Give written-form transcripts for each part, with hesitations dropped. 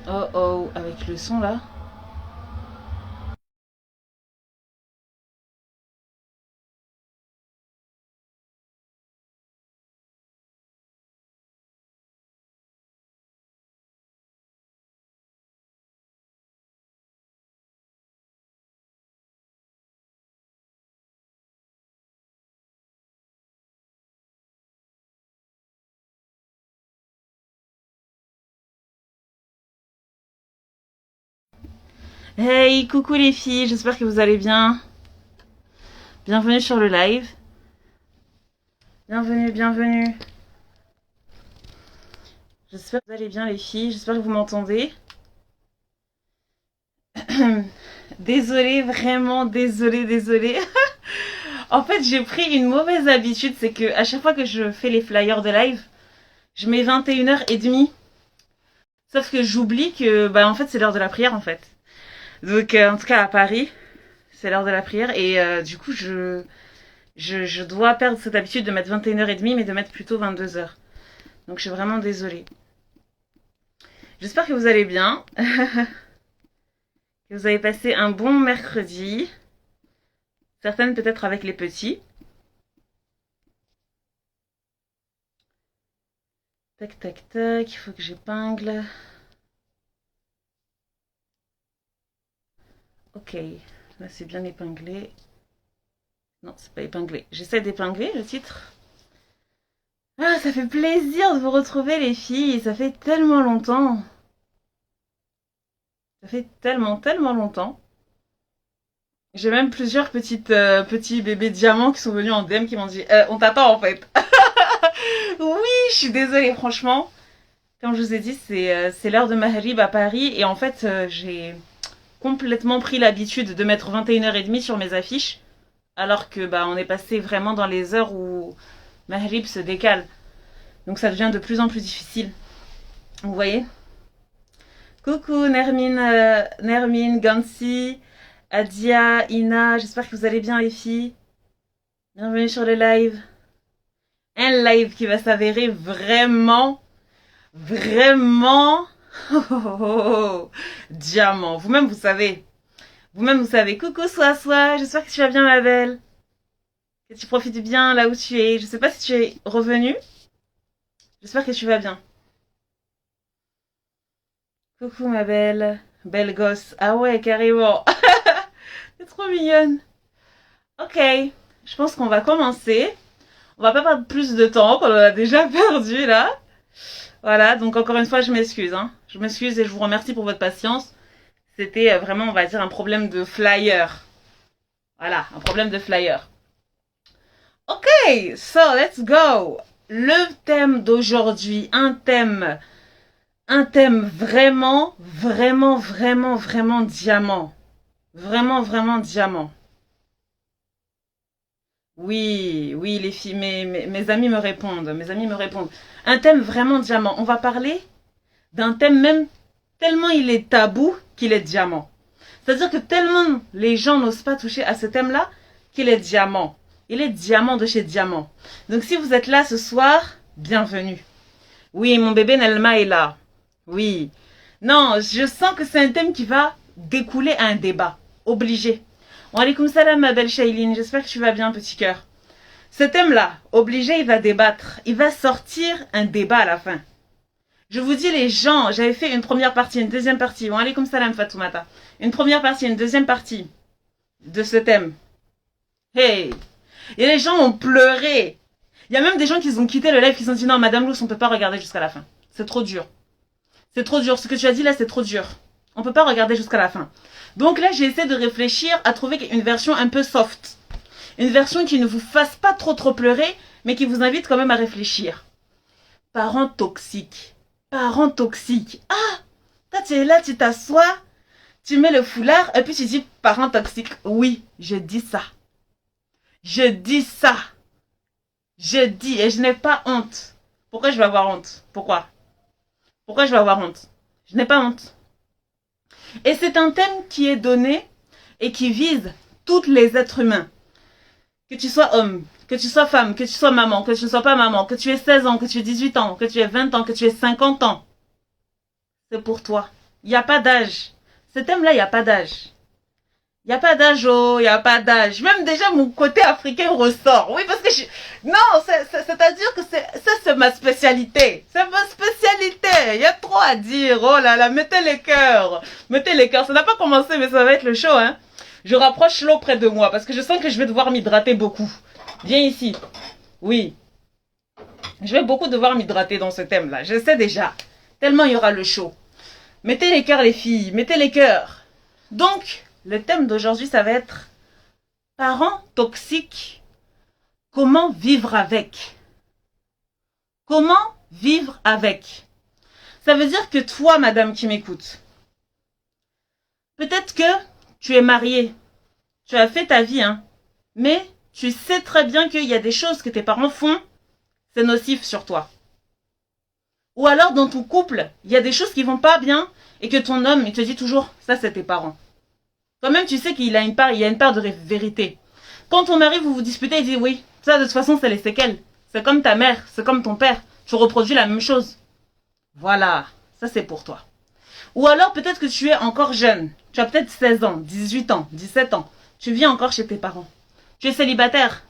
Oh oh, avec le son là. Hey, coucou les filles, j'espère que vous allez bien. Bienvenue sur le live. Bienvenue, bienvenue. J'espère que vous allez bien les filles, j'espère que vous m'entendez. Désolée, vraiment désolée. En fait, j'ai pris une mauvaise habitude, c'est que à chaque fois que je fais les flyers de live, je mets 21h30. Sauf que j'oublie que bah en fait, c'est l'heure de la prière en fait. Donc en tout cas à Paris, c'est l'heure de la prière et du coup je dois perdre cette habitude de mettre 21h30 mais de mettre plutôt 22h. Donc je suis vraiment désolée. J'espère que vous allez bien, que vous avez passé un bon mercredi. Certaines peut-être avec les petits. Tac tac tac, il faut que j'épingle. Ok, là c'est bien épinglé. Non, c'est pas épinglé. J'essaie d'épingler le titre. Ah, ça fait plaisir de vous retrouver les filles, ça fait tellement longtemps. Ça fait tellement longtemps. J'ai même plusieurs petits bébés diamants qui sont venus en DM qui m'ont dit on t'attend en fait. Oui, je suis désolée franchement. Comme je vous ai dit, c'est l'heure de Maghrib à Paris et en fait j'ai complètement pris l'habitude de mettre 21h30 sur mes affiches alors que bah on est passé vraiment dans les heures où Maghrib se décale. Donc ça devient de plus en plus difficile. Vous voyez? Coucou Nermine, Gansi, Adia, Ina, j'espère que vous allez bien les filles. Bienvenue sur le live. Un live qui va s'avérer vraiment oh, oh, oh, oh, diamant. Vous-même vous savez. Vous-même vous savez. Coucou Soa, j'espère que tu vas bien ma belle. Que tu profites bien là où tu es. Je sais pas si tu es revenu. J'espère que tu vas bien. Coucou ma belle. Belle gosse. Ah ouais, carrément. T'es trop mignonne. Ok, je pense qu'on va commencer. On va pas perdre plus de temps qu'on en a déjà perdu là. Voilà, donc encore une fois, je m'excuse. Hein. Je m'excuse et je vous remercie pour votre patience. C'était vraiment, on va dire, un problème de flyer. Voilà, un problème de flyer. Ok, so let's go. Le thème d'aujourd'hui, un thème vraiment diamant. Vraiment diamant. Oui, les filles, mes amis me répondent, Un thème vraiment diamant. On va parler d'un thème même tellement il est tabou qu'il est diamant. C'est-à-dire que tellement les gens n'osent pas toucher à ce thème-là qu'il est diamant. Il est diamant de chez diamant. Donc si vous êtes là ce soir, bienvenue. Oui, mon bébé Nelma est là. Oui. Non, je sens que c'est un thème qui va découler à un débat. Obligé. Wa alaykoum salam ma belle Shailene, j'espère que tu vas bien petit cœur. Ce thème-là, obligé, il va débattre. Il va sortir un débat à la fin. Je vous dis les gens, j'avais fait une première partie, une deuxième partie. Wa alaykoum salam Fatoumata. Une première partie, une deuxième partie de ce thème. Hey. Et les gens ont pleuré. Il y a même des gens qui ont quitté le live qui se sont dit non, Madame Lous, on peut pas regarder jusqu'à la fin. C'est trop dur. C'est trop dur. Ce que tu as dit là, c'est trop dur. On peut pas regarder jusqu'à la fin. Donc là, j'ai essayé de réfléchir à trouver une version un peu soft. Une version qui ne vous fasse pas trop pleurer, mais qui vous invite quand même à réfléchir. Parents toxiques. Parents toxiques. Ah, toi tu es là, tu t'assois, tu mets le foulard, et puis tu dis parents toxiques. Oui, je dis ça. Je dis ça. Je dis, et je n'ai pas honte. Pourquoi je vais avoir honte? Pourquoi je vais avoir honte? Je n'ai pas honte. Et c'est un thème qui est donné et qui vise tous les êtres humains. Que tu sois homme, que tu sois femme, que tu sois maman, que tu ne sois pas maman, que tu aies 16 ans, que tu aies 18 ans, que tu aies 20 ans, que tu aies 50 ans. C'est pour toi. Il n'y a pas d'âge. Ce thème-là, il n'y a pas d'âge. Il n'y a pas d'âge, oh, il n'y a pas d'âge. Même déjà, mon côté africain ressort. Oui, parce que non, c'est-à-dire que ça, c'est ma spécialité. C'est ma spécialité. Il y a trop à dire. Oh là là, mettez les cœurs. Mettez les cœurs. Ça n'a pas commencé, mais ça va être le show, hein. Je rapproche l'eau près de moi parce que je sens que je vais devoir m'hydrater beaucoup. Viens ici. Oui. Je vais beaucoup devoir m'hydrater dans ce thème-là. Je sais déjà. Tellement il y aura le show. Mettez les cœurs, les filles. Mettez les cœurs. Donc, le thème d'aujourd'hui, ça va être parents toxiques. Comment vivre avec? Comment vivre avec? Ça veut dire que toi, madame qui m'écoute, peut-être que tu es mariée, tu as fait ta vie, hein, mais tu sais très bien qu'il y a des choses que tes parents font, c'est nocif sur toi. Ou alors dans ton couple, il y a des choses qui vont pas bien et que ton homme, il te dit toujours, ça c'est tes parents. Toi-même, tu sais qu'il y a une part de vérité. Quand ton mari, vous vous disputez, il dit oui, ça de toute façon, c'est les séquelles. C'est comme ta mère, c'est comme ton père. Tu reproduis la même chose. Voilà, ça c'est pour toi. Ou alors peut-être que tu es encore jeune. Tu as peut-être 16 ans, 18 ans, 17 ans. Tu vis encore chez tes parents. Tu es célibataire.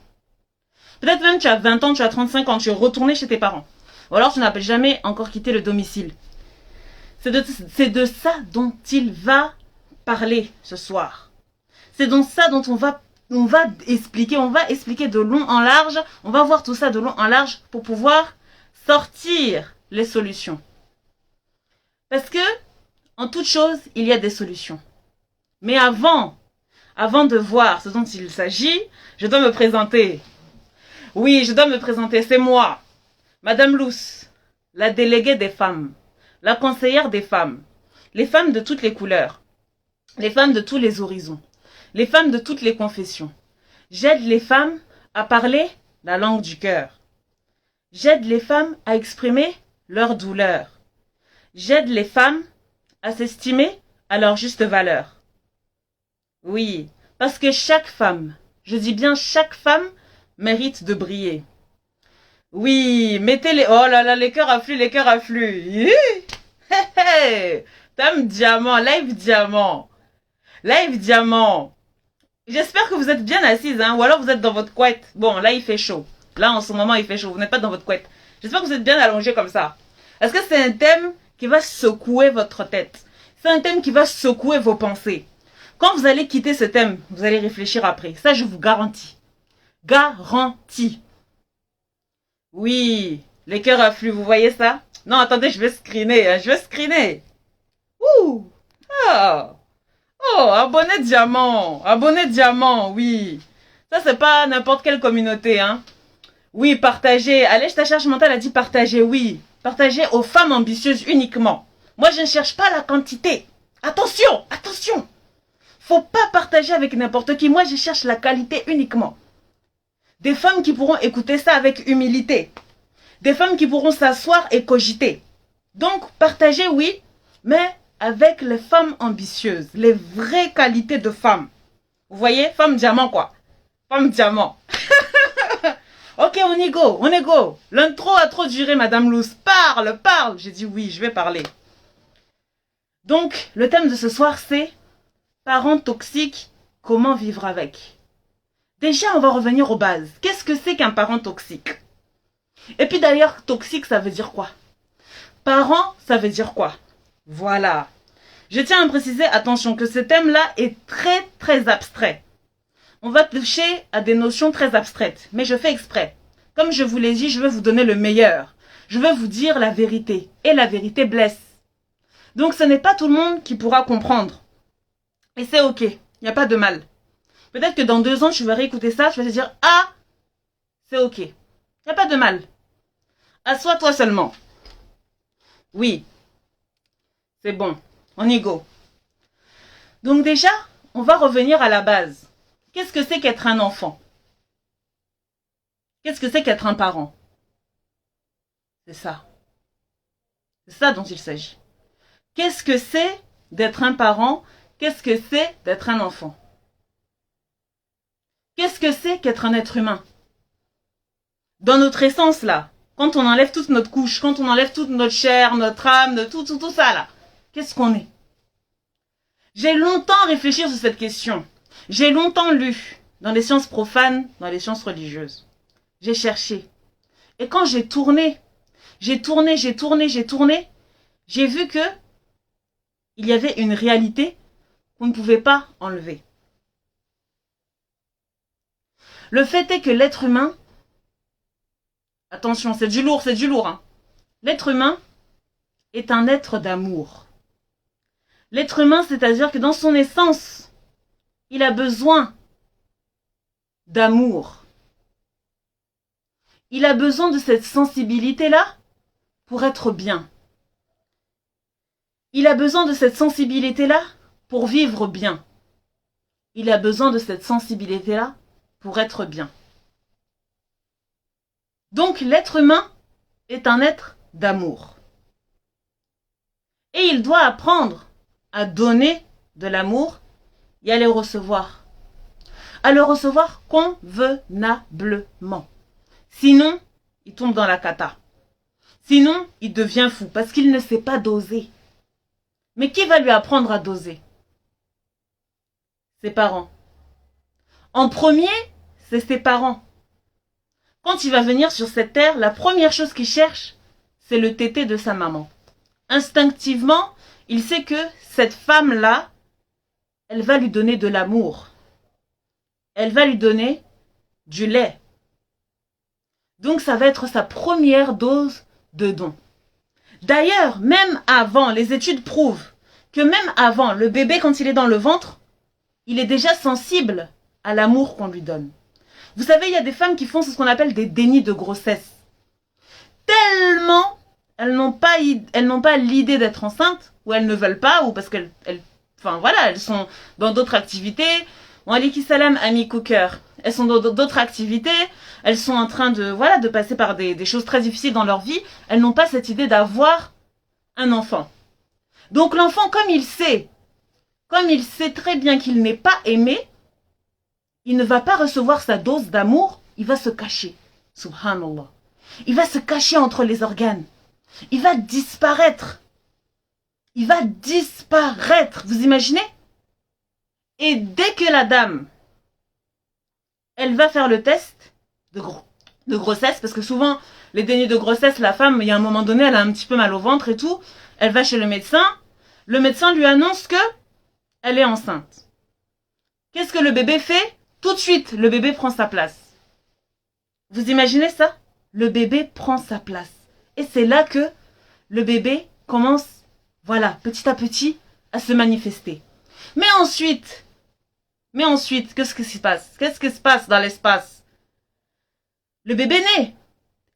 Peut-être même tu as 20 ans, tu as 35 ans, tu es retourné chez tes parents. Ou alors tu n'as jamais encore quitté le domicile. C'est de ça dont il va parler ce soir. C'est donc ça dont on va expliquer de long en large, on va voir tout ça de long en large pour pouvoir sortir les solutions. Parce que, en toute chose, il y a des solutions. Mais avant de voir ce dont il s'agit, je dois me présenter. Oui, je dois me présenter, c'est moi, Madame Luce, la déléguée des femmes, la conseillère des femmes, les femmes de toutes les couleurs, les femmes de tous les horizons, les femmes de toutes les confessions. J'aide les femmes à parler la langue du cœur. J'aide les femmes à exprimer leur douleur. J'aide les femmes à s'estimer à leur juste valeur. Oui, parce que chaque femme, je dis bien chaque femme, mérite de briller. Oui, mettez les... Oh là là, les cœurs affluent, les cœurs affluent. Thème diamant, live diamant. Live diamant. J'espère que vous êtes bien assises, hein, ou alors vous êtes dans votre couette. Bon, là il fait chaud. Là en ce moment il fait chaud, vous n'êtes pas dans votre couette. J'espère que vous êtes bien allongés comme ça. Est-ce que c'est un thème qui va secouer votre tête? C'est un thème qui va secouer vos pensées. Quand vous allez quitter ce thème, vous allez réfléchir après. Ça, je vous garantis. Garantie. Oui, les cœurs affluent, vous voyez ça? Non, attendez, je vais screener, hein, je vais screener. Ouh! Ah! Oh, abonné diamant, oui. Ça, c'est pas n'importe quelle communauté, hein. Oui, partagez. Allez, ta charge mentale a dit partager, oui. Partagez aux femmes ambitieuses uniquement. Moi, je ne cherche pas la quantité. Attention, attention. Faut pas partager avec n'importe qui. Moi, je cherche la qualité uniquement. Des femmes qui pourront écouter ça avec humilité. Des femmes qui pourront s'asseoir et cogiter. Donc, partagez, oui, mais avec les femmes ambitieuses, les vraies qualités de femmes. Vous voyez, femme diamant quoi. Femme diamant. Ok, on y go, on y go. L'intro a trop duré, Madame Luce. Parle, parle. J'ai dit oui, je vais parler. Donc, le thème de ce soir, c'est parents toxiques, comment vivre avec. Déjà, on va revenir aux bases. Qu'est-ce que c'est qu'un parent toxique? Et puis d'ailleurs, toxique, ça veut dire quoi? Parent, ça veut dire quoi? Voilà. Je tiens à préciser, attention, que ce thème-là est très, très abstrait. On va toucher à des notions très abstraites, mais je fais exprès. Comme je vous l'ai dit, je veux vous donner le meilleur. Je veux vous dire la vérité. Et la vérité blesse. Donc ce n'est pas tout le monde qui pourra comprendre. Et c'est ok. Il n'y a pas de mal. Peut-être que dans 2 ans, tu vas réécouter ça, tu vas te dire, ah, c'est ok. Il n'y a pas de mal. Assois-toi seulement. Oui. C'est bon. On y go. Donc déjà, on va revenir à la base. Qu'est-ce que c'est qu'être un enfant? Qu'est-ce que c'est qu'être un parent? C'est ça. C'est ça dont il s'agit. Qu'est-ce que c'est d'être un parent? Qu'est-ce que c'est d'être un enfant? Qu'est-ce que c'est qu'être un être humain? Dans notre essence là, quand on enlève toute notre couche, quand on enlève toute notre chair, notre âme, tout ça là, qu'est-ce qu'on est? J'ai longtemps réfléchi sur cette question. J'ai longtemps lu dans les sciences profanes, dans les sciences religieuses. J'ai cherché. Et quand j'ai tourné, j'ai vu que il y avait une réalité qu'on ne pouvait pas enlever. Le fait est que l'être humain, attention, c'est du lourd, hein. L'être humain est un être d'amour. L'être humain, c'est-à-dire que dans son essence, il a besoin d'amour. Il a besoin de cette sensibilité-là pour être bien. Il a besoin de cette sensibilité-là pour vivre bien. Il a besoin de cette sensibilité-là pour être bien. Donc l'être humain est un être d'amour. Et il doit apprendre à donner de l'amour et à le recevoir. À le recevoir convenablement. Sinon, il tombe dans la cata. Sinon, il devient fou parce qu'il ne sait pas doser. Mais qui va lui apprendre à doser? Ses parents. En premier, c'est ses parents. Quand il va venir sur cette terre, la première chose qu'il cherche, c'est le tété de sa maman. Instinctivement, il sait que cette femme-là, elle va lui donner de l'amour. Elle va lui donner du lait. Donc ça va être sa première dose de don. D'ailleurs, même avant, les études prouvent que même avant, le bébé, quand il est dans le ventre, il est déjà sensible à l'amour qu'on lui donne. Vous savez, il y a des femmes qui font ce qu'on appelle des dénis de grossesse. Tellement elles n'ont pas l'idée d'être enceintes, ou elles ne veulent pas, ou parce qu'elles elles sont dans d'autres activités. Alaykoum salam, ami cooker. Elles sont dans d'autres activités, elles sont en train de passer par des choses très difficiles dans leur vie. Elles n'ont pas cette idée d'avoir un enfant. Donc l'enfant, comme il sait très bien qu'il n'est pas aimé, il ne va pas recevoir sa dose d'amour, il va se cacher. Subhanallah. Il va se cacher entre les organes. Il va disparaître. Il va disparaître. Vous imaginez? Et dès que la dame, elle va faire le test de grossesse, parce que souvent, les dénis de grossesse, la femme, il y a un moment donné, elle a un petit peu mal au ventre et tout. Elle va chez le médecin lui annonce que elle est enceinte. Qu'est-ce que le bébé fait? Tout de suite, le bébé prend sa place. Vous imaginez ça? Le bébé prend sa place. Et c'est là que le bébé commence, petit à petit, à se manifester. Mais ensuite, qu'est-ce qui se passe? Qu'est-ce qui se passe dans l'espace? Le bébé naît.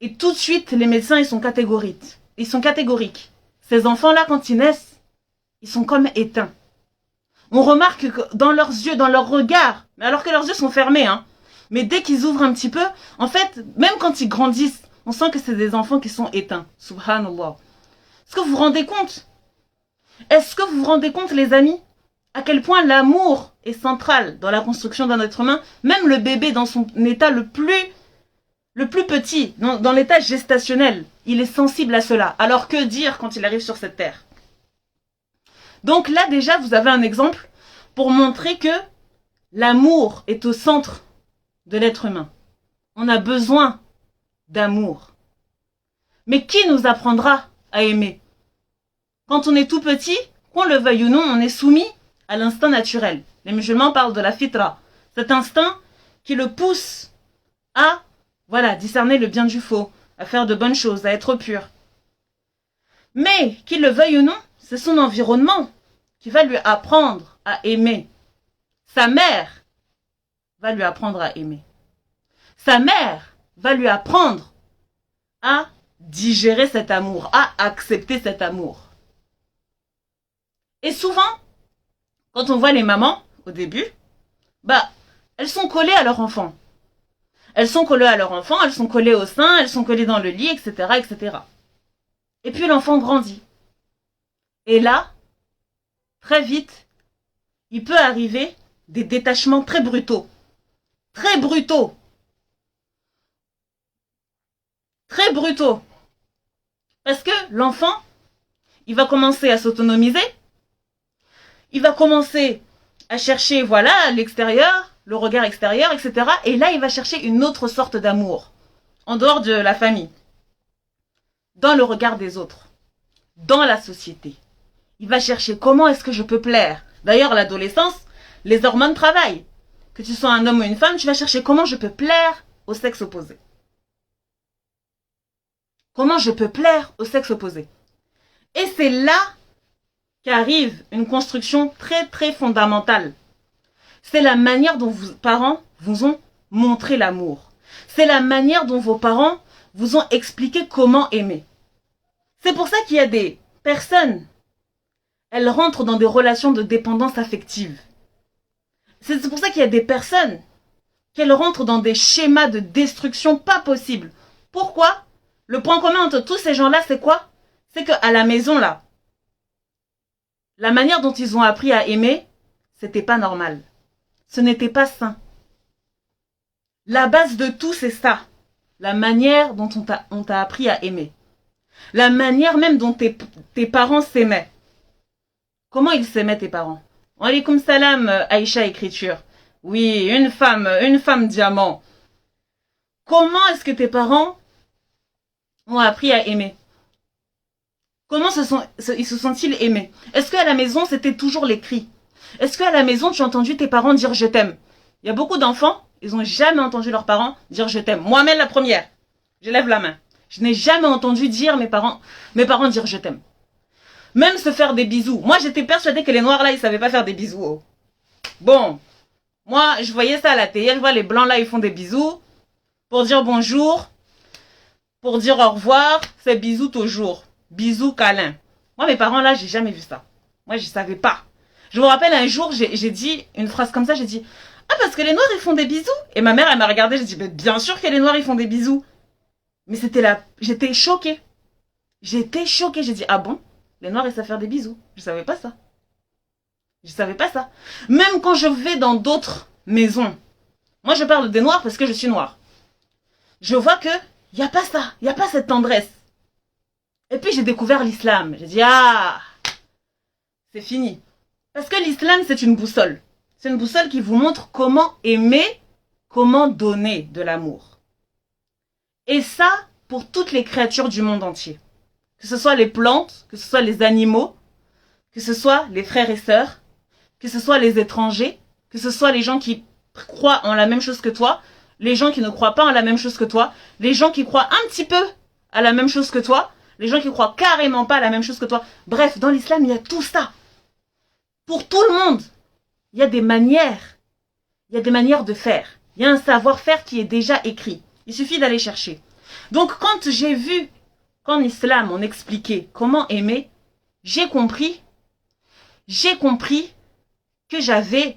Et tout de suite, les médecins, ils sont catégoriques. Ces enfants-là, quand ils naissent, ils sont comme éteints. On remarque que dans leurs yeux, dans leur regard, alors que leurs yeux sont fermés, mais dès qu'ils ouvrent un petit peu, en fait, même quand ils grandissent, on sent que c'est des enfants qui sont éteints. Subhanallah. Est-ce que vous vous rendez compte? Est-ce que vous vous rendez compte, les amis, à quel point l'amour est central dans la construction d'un être humain? Même le bébé, dans son état le plus petit, dans l'état gestationnel, il est sensible à cela. Alors que dire quand il arrive sur cette terre? Donc là, déjà, vous avez un exemple pour montrer que l'amour est au centre de l'être humain. On a besoin d'amour. Mais qui nous apprendra à aimer? Quand on est tout petit, qu'on le veuille ou non, on est soumis à l'instinct naturel. Les musulmans parlent de la fitra. Cet instinct qui le pousse à discerner le bien du faux, à faire de bonnes choses, à être pur. Mais, qu'il le veuille ou non, c'est son environnement qui va lui apprendre à aimer. Sa mère va lui apprendre à aimer. Sa mère va lui apprendre à digérer cet amour, à accepter cet amour. Et souvent, quand on voit les mamans, au début, elles sont collées à leur enfant. Elles sont collées au sein, elles sont collées dans le lit, etc., etc. Et puis l'enfant grandit. Et là, très vite, il peut arriver des détachements très brutaux. Très brutaux. Très brutaux. Parce que l'enfant, il va commencer à s'autonomiser. Il va commencer à chercher, voilà, l'extérieur, le regard extérieur, etc. Et là, il va chercher une autre sorte d'amour, en dehors de la famille, dans le regard des autres, dans la société. Il va chercher comment est-ce que je peux plaire. D'ailleurs, à l'adolescence, les hormones travaillent. Que tu sois un homme ou une femme, tu vas chercher comment je peux plaire au sexe opposé. Comment je peux plaire au sexe opposé. Et c'est là qu'arrive une construction très très fondamentale. C'est la manière dont vos parents vous ont montré l'amour. C'est la manière dont vos parents vous ont expliqué comment aimer. C'est pour ça qu'il y a des personnes, elles rentrent dans des relations de dépendance affective. C'est pour ça qu'il y a des personnes qu'elles rentrent dans des schémas de destruction pas possibles. Pourquoi? Le point commun entre tous ces gens-là, c'est quoi? C'est qu'à la maison, là, la manière dont ils ont appris à aimer, c'était pas normal. Ce n'était pas sain. La base de tout, c'est ça. La manière dont on t'a appris à aimer. La manière même dont tes parents s'aimaient. Comment ils s'aimaient, tes parents? Alaykoum salam, Aïcha Écriture. Oui, une femme diamant. Comment est-ce que tes parents ont appris à aimer? Comment ils se sont-ils aimés? Est-ce qu'à la maison, c'était toujours les cris? Est-ce qu'à la maison, tu as entendu tes parents dire je t'aime? Il y a beaucoup d'enfants, ils n'ont jamais entendu leurs parents dire je t'aime. Moi-même la première, je lève la main. Je n'ai jamais entendu dire mes parents dire je t'aime. Même se faire des bisous. Moi, j'étais persuadée que les noirs là, ils savaient pas faire des bisous. Oh. Bon, moi, je voyais ça à la télé, je vois les blancs là, ils font des bisous pour dire bonjour, pour dire au revoir, c'est bisous toujours. Bisous, câlin. Moi, mes parents, là, j'ai jamais vu ça. Moi, je savais pas. Je me rappelle un jour, j'ai dit une phrase comme ça, j'ai dit « Ah, parce que les noirs, ils font des bisous ?» Et ma mère, elle m'a regardée, j'ai dit « Bien sûr que les noirs, ils font des bisous. » Mais c'était là, j'étais choquée. J'étais choquée, j'ai dit « Ah bon? Les noirs, ils savent faire des bisous. » Je savais pas ça. Je savais pas ça. Même quand je vais dans d'autres maisons, moi, je parle des noirs parce que je suis noire. Je vois que y a pas ça, y a pas cette tendresse. Et puis j'ai découvert l'islam. J'ai dit, ah, c'est fini. Parce que l'islam, c'est une boussole. C'est une boussole qui vous montre comment aimer, comment donner de l'amour. Et ça, pour toutes les créatures du monde entier. Que ce soit les plantes, que ce soit les animaux, que ce soit les frères et sœurs, que ce soit les étrangers, que ce soit les gens qui croient en la même chose que toi, les gens qui ne croient pas en la même chose que toi, les gens qui croient un petit peu à la même chose que toi, les gens qui croient carrément pas à la même chose que toi. Bref, dans l'islam, il y a tout ça. Pour tout le monde, il y a des manières. Il y a des manières de faire. Il y a un savoir-faire qui est déjà écrit. Il suffit d'aller chercher. Donc, quand j'ai vu qu'en islam, on expliquait comment aimer, j'ai compris que j'avais,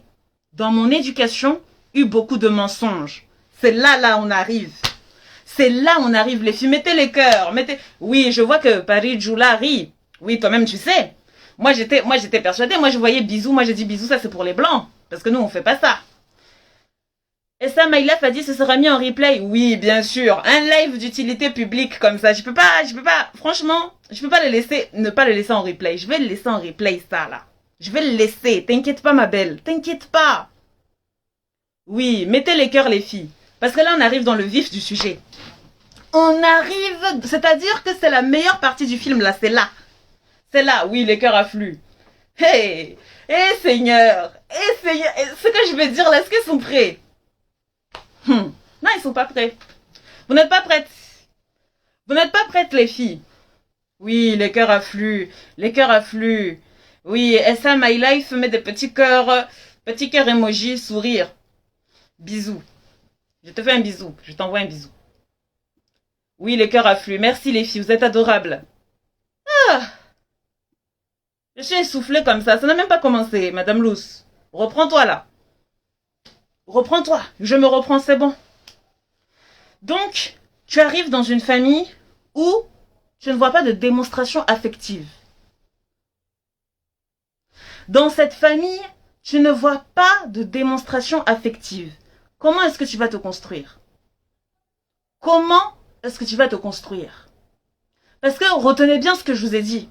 dans mon éducation, eu beaucoup de mensonges. C'est là on arrive. C'est là on arrive, les filles. Mettez les cœurs. Oui, je vois que Paris Djoula rit. Oui, toi-même, tu sais. Moi, j'étais persuadée. Moi, je voyais bisous. Moi, j'ai dit bisous, ça, c'est pour les blancs. Parce que nous, on fait pas ça. Et ça, Maïlaf a dit, ce sera mis en replay. Oui, bien sûr. Un live d'utilité publique comme ça. Je peux pas, franchement, je peux pas ne pas le laisser en replay. Je vais le laisser en replay, ça, là. Je vais le laisser. T'inquiète pas, ma belle. T'inquiète pas. Oui, mettez les cœurs, les filles. Parce que là, on arrive dans le vif du sujet. On arrive, c'est-à-dire que c'est la meilleure partie du film, là, c'est là. C'est là, oui, les cœurs affluent. Hey, Seigneur, ce que je vais dire là, est-ce qu'ils sont prêts? Non, ils sont pas prêts. Vous n'êtes pas prêtes. Vous n'êtes pas prêtes, les filles. Oui, les cœurs affluent, les cœurs affluent. Oui, et ça, My Life met des petits cœurs emoji, sourire. Bisous. Je te fais un bisou, je t'envoie un bisou. Oui, les cœurs affluent. Merci les filles, vous êtes adorables. Ah, je suis essoufflée comme ça n'a même pas commencé, Madame Luce. Reprends-toi là. Reprends-toi, je me reprends, c'est bon. Donc, tu arrives dans une famille où tu ne vois pas de démonstration affective. Dans cette famille, tu ne vois pas de démonstration affective. Comment est-ce que tu vas te construire? Comment est-ce que tu vas te construire? Parce que retenez bien ce que je vous ai dit.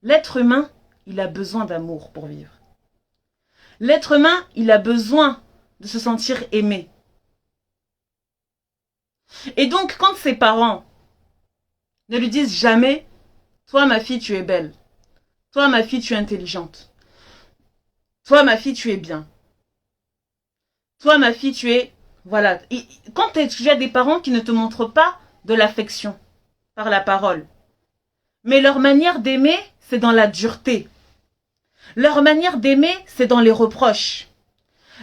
L'être humain, il a besoin d'amour pour vivre. L'être humain, il a besoin de se sentir aimé. Et donc, quand ses parents ne lui disent jamais, toi ma fille, tu es belle. Toi ma fille, tu es intelligente. Toi ma fille, tu es bien. Toi ma fille, tu es... Voilà. Et quand tu as des parents qui ne te montrent pas de l'affection par la parole, mais leur manière d'aimer, c'est dans la dureté. Leur manière d'aimer, c'est dans les reproches.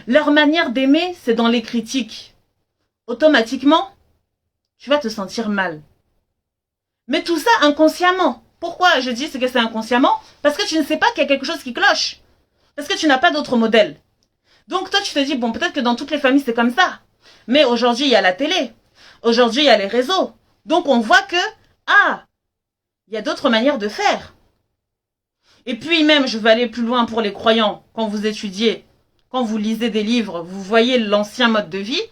Leur manière d'aimer, c'est dans les critiques. Automatiquement, tu vas te sentir mal. Mais tout ça inconsciemment. Pourquoi je dis que c'est inconsciemment? Parce que tu ne sais pas qu'il y a quelque chose qui cloche. Parce que tu n'as pas d'autre modèle. Donc toi, tu te dis, bon, peut-être que dans toutes les familles, c'est comme ça. Mais aujourd'hui, il y a la télé. Aujourd'hui, il y a les réseaux. Donc on voit que, il y a d'autres manières de faire. Et puis même, je vais aller plus loin pour les croyants. Quand vous étudiez, quand vous lisez des livres, vous voyez l'ancien mode de vie,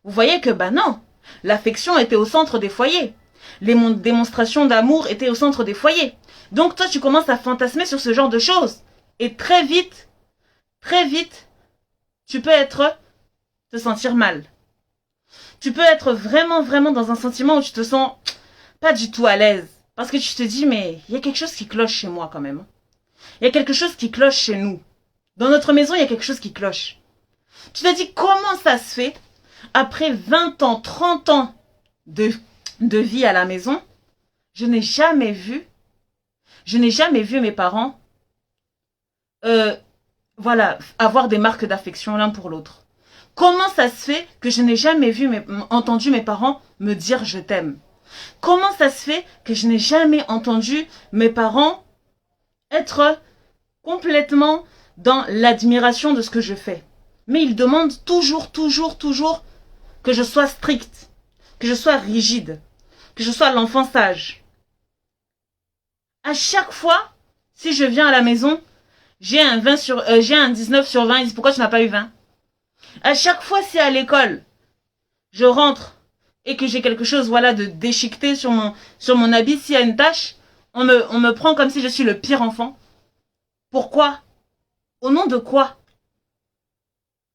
vous voyez que, non, l'affection était au centre des foyers. Les démonstrations d'amour étaient au centre des foyers. Donc toi, tu commences à fantasmer sur ce genre de choses. Et très vite, tu peux te sentir mal. Tu peux être vraiment dans un sentiment où tu te sens pas du tout à l'aise. Parce que tu te dis, mais il y a quelque chose qui cloche chez moi quand même. Il y a quelque chose qui cloche chez nous. Dans notre maison, il y a quelque chose qui cloche. Tu te dis, comment ça se fait, après 20 ans, 30 ans de vie à la maison, je n'ai jamais vu mes parents avoir des marques d'affection l'un pour l'autre. Comment ça se fait que je n'ai jamais entendu mes parents me dire je t'aime? Comment ça se fait que je n'ai jamais entendu mes parents être complètement dans l'admiration de ce que je fais? Mais ils demandent toujours que je sois stricte, que je sois rigide, que je sois l'enfant sage. À chaque fois, si je viens à la maison, j'ai un 19 sur 20, ils disent pourquoi tu n'as pas eu 20? À chaque fois, si à l'école, je rentre et que j'ai quelque chose de déchiqueté sur mon habit, s'il y a une tache, on me prend comme si je suis le pire enfant. Pourquoi? Au nom de quoi?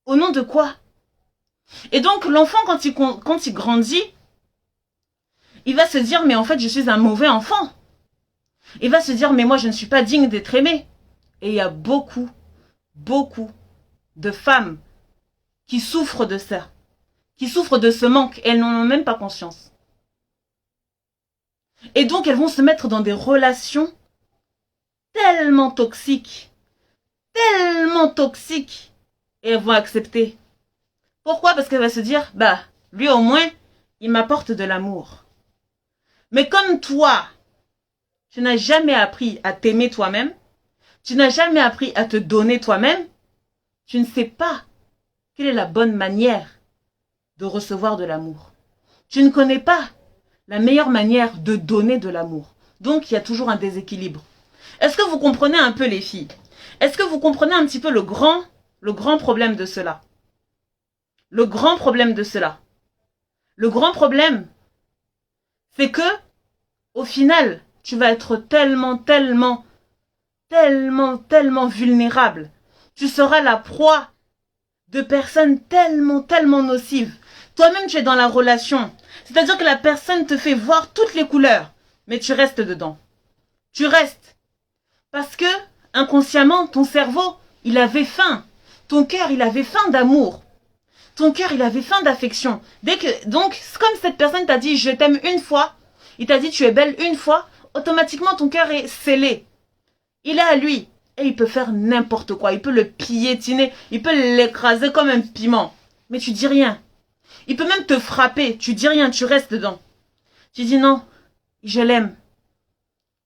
Au nom de quoi? Et donc, l'enfant, quand il grandit, il va se dire, mais en fait, je suis un mauvais enfant. Il va se dire, mais moi, je ne suis pas digne d'être aimé. Et il y a beaucoup de femmes qui souffrent de ça, qui souffrent de ce manque, et elles n'en ont même pas conscience. Et donc, elles vont se mettre dans des relations tellement toxiques, et elles vont accepter. Pourquoi? Parce qu'elle va se dire, lui au moins, il m'apporte de l'amour. Mais comme toi, tu n'as jamais appris à t'aimer toi-même, tu n'as jamais appris à te donner toi-même, tu ne sais pas quelle est la bonne manière de recevoir de l'amour. Tu ne connais pas la meilleure manière de donner de l'amour. Donc, il y a toujours un déséquilibre. Est-ce que vous comprenez un peu les filles? Est-ce que vous comprenez un petit peu le grand problème de cela? Le grand problème de cela. Le grand problème, c'est que, au final, tu vas être tellement vulnérable. Tu seras la proie de personnes tellement nocives. Toi-même, tu es dans la relation. C'est-à-dire que la personne te fait voir toutes les couleurs, mais tu restes dedans. Tu restes. Parce que, inconsciemment, ton cerveau, il avait faim. Ton cœur, il avait faim d'amour. Ton cœur, il avait faim d'affection. Donc, comme cette personne t'a dit, je t'aime une fois, il t'a dit, tu es belle une fois, automatiquement, ton cœur est scellé. Il est à lui. Et il peut faire n'importe quoi. Il peut le piétiner. Il peut l'écraser comme un piment. Mais tu dis rien. Il peut même te frapper. Tu dis rien. Tu restes dedans. Tu dis non. Je l'aime.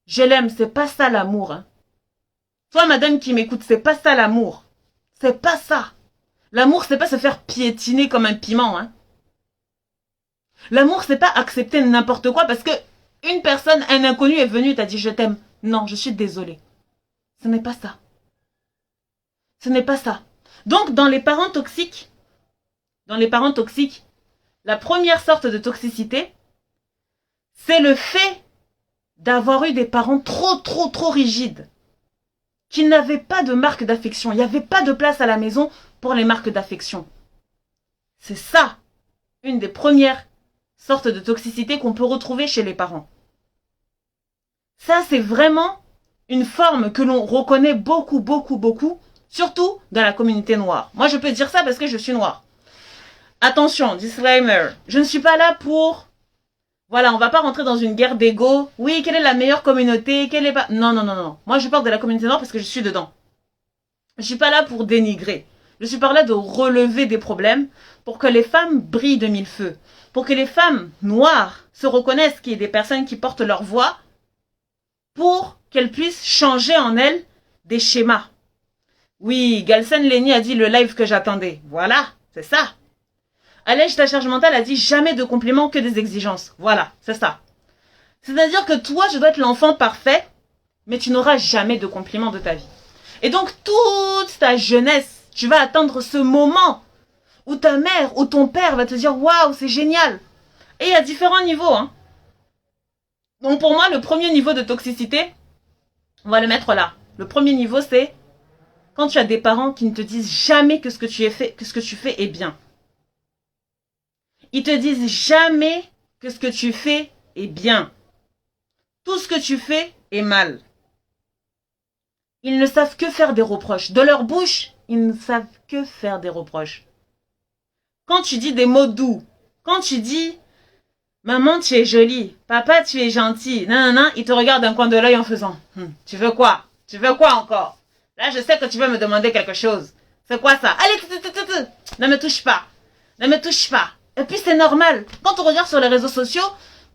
Je l'aime. C'est pas ça l'amour. Hein. Toi, madame qui m'écoute, c'est pas ça l'amour. C'est pas ça. L'amour, c'est pas se faire piétiner comme un piment. Hein. L'amour, c'est pas accepter n'importe quoi parce que une personne, un inconnu est venu et t'a dit je t'aime. Non, je suis désolée. Ce n'est pas ça. Ce n'est pas ça. Donc, dans les parents toxiques, la première sorte de toxicité, c'est le fait d'avoir eu des parents trop rigides. qui n'avaient pas de marque d'affection. Il n'y avait pas de place à la maison pour les marques d'affection. C'est ça, une des premières sortes de toxicité qu'on peut retrouver chez les parents. Ça, c'est vraiment une forme que l'on reconnaît beaucoup, surtout dans la communauté noire. Moi, je peux dire ça parce que je suis noire. Attention, disclaimer, je ne suis pas là pour... Voilà, on va pas rentrer dans une guerre d'ego. Oui, quelle est la meilleure communauté? Quelle est pas... Non. Moi, je parle de la communauté noire parce que je suis dedans. Je suis pas là pour dénigrer. Je suis par là de relever des problèmes pour que les femmes brillent de mille feux. Pour que les femmes noires se reconnaissent qu'il y ait des personnes qui portent leur voix pour qu'elles puissent changer en elles des schémas. Oui, Galsen Lenny a dit le live que j'attendais. Voilà, c'est ça. Allège ta charge mentale a dit jamais de compliments que des exigences. Voilà, c'est ça. C'est-à-dire que toi, je dois être l'enfant parfait, mais tu n'auras jamais de compliments de ta vie. Et donc, toute ta jeunesse, tu vas attendre ce moment où ta mère ou ton père va te dire « Waouh, c'est génial !» Et il y a différents niveaux. Hein. Donc pour moi, le premier niveau de toxicité, on va le mettre là. Le premier niveau, c'est quand tu as des parents qui ne te disent jamais que ce que tu fais est bien. Ils te disent jamais que ce que tu fais est bien. Tout ce que tu fais est mal. Ils ne savent que faire des reproches. De leur bouche, ils ne savent que faire des reproches. Quand tu dis des mots doux, quand tu dis « Maman, tu es jolie, papa, tu es gentil », ils te regardent d'un coin de l'œil en faisant « Tu veux quoi? Tu veux quoi encore? Là, je sais que tu veux me demander quelque chose. C'est quoi ça? Allez, ne me touche pas. Ne me touche pas. » Et puis c'est normal. Quand on regarde sur les réseaux sociaux,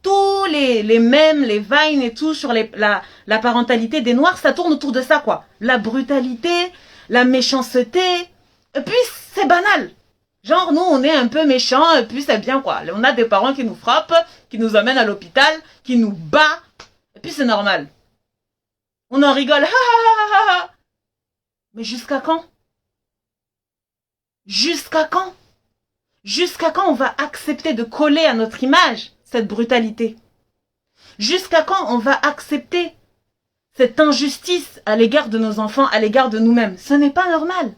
tous les mèmes, les vines et tout sur la parentalité des Noirs, ça tourne autour de ça, quoi. La brutalité, la méchanceté. Et puis c'est banal. Genre, nous, on est un peu méchants, et puis c'est bien, quoi. On a des parents qui nous frappent, qui nous amènent à l'hôpital, qui nous battent, et puis c'est normal. On en rigole. Mais jusqu'à quand? Jusqu'à quand? Jusqu'à quand on va accepter de coller à notre image cette brutalité? Jusqu'à quand on va accepter cette injustice à l'égard de nos enfants, à l'égard de nous-mêmes? Ce n'est pas normal.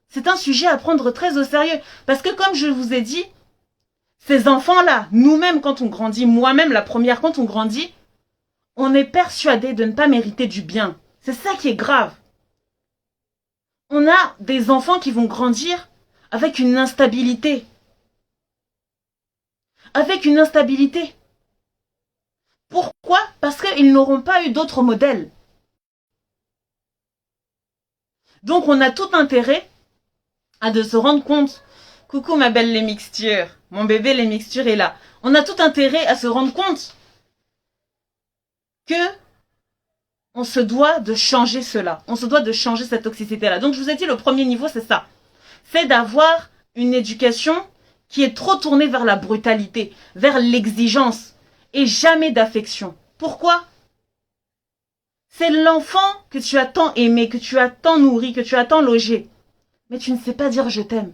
C'est un sujet à prendre très au sérieux. Parce que comme je vous ai dit, ces enfants-là, nous-mêmes quand on grandit, moi-même la première quand on grandit, on est persuadé de ne pas mériter du bien. C'est ça qui est grave. On a des enfants qui vont grandir avec une instabilité. Avec une instabilité. Pourquoi? Parce qu'ils n'auront pas eu d'autres modèles. Donc on a tout intérêt à de se rendre compte. Coucou ma belle les mixtures. Mon bébé les mixtures est là. On a tout intérêt à se rendre compte que on se doit de changer cela. On se doit de changer cette toxicité-là. Donc je vous ai dit, le premier niveau, c'est ça. C'est d'avoir une éducation qui est trop tournée vers la brutalité, vers l'exigence et jamais d'affection. Pourquoi? C'est l'enfant que tu as tant aimé, que tu as tant nourri, que tu as tant logé. Mais tu ne sais pas dire je t'aime.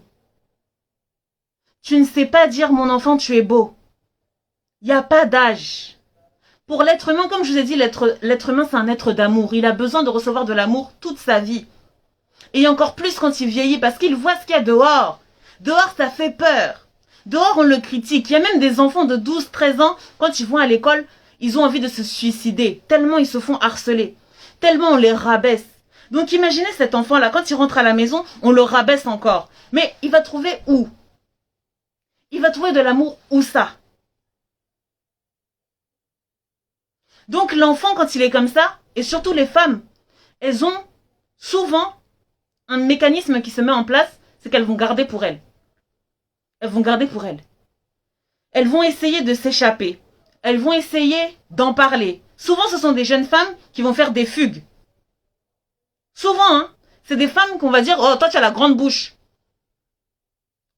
Tu ne sais pas dire mon enfant tu es beau. Il n'y a pas d'âge. Pour l'être humain, comme je vous ai dit, l'être humain c'est un être d'amour. Il a besoin de recevoir de l'amour toute sa vie. Et encore plus quand il vieillit parce qu'il voit ce qu'il y a dehors. Dehors ça fait peur. Dehors on le critique. Il y a même des enfants de 12, 13 ans, quand ils vont à l'école, ils ont envie de se suicider. Tellement ils se font harceler. Tellement on les rabaisse. Donc imaginez cet enfant-là, quand il rentre à la maison, on le rabaisse encore. Mais il va trouver où? Il va trouver de l'amour où ça? Donc l'enfant, quand il est comme ça, et surtout les femmes, elles ont souvent un mécanisme qui se met en place, c'est qu'elles vont garder pour elles. Elles vont garder pour elles. Elles vont essayer de s'échapper. Elles vont essayer d'en parler. Souvent, ce sont des jeunes femmes qui vont faire des fugues. Souvent, hein, c'est des femmes qu'on va dire « Oh, toi, tu as la grande bouche ».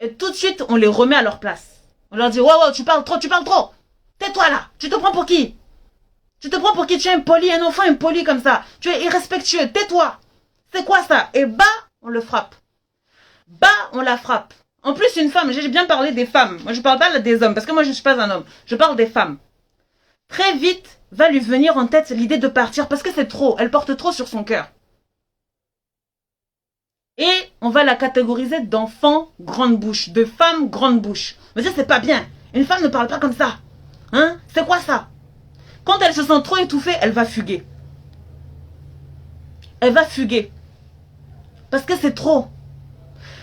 Et tout de suite, on les remet à leur place. On leur dit « Wow, tu parles trop, tu parles trop. Tais-toi là, tu te prends pour qui? Tu te prends pour qui? Tu es impoli, un enfant impoli comme ça. Tu es irrespectueux, tais-toi. C'est quoi ça ?» Et bah, on le frappe. Bah, on la frappe. En plus, une femme, j'ai bien parlé des femmes. Moi, je parle pas des hommes, parce que moi, je ne suis pas un homme. Je parle des femmes. Très vite, va lui venir en tête l'idée de partir, parce que c'est trop. Elle porte trop sur son cœur. Et on va la catégoriser d'enfant grande bouche, de femme grande bouche. On va dire c'est pas bien. Une femme ne parle pas comme ça. Hein? C'est quoi ça? Quand elle se sent trop étouffée, elle va fuguer. Elle va fuguer. Parce que c'est trop.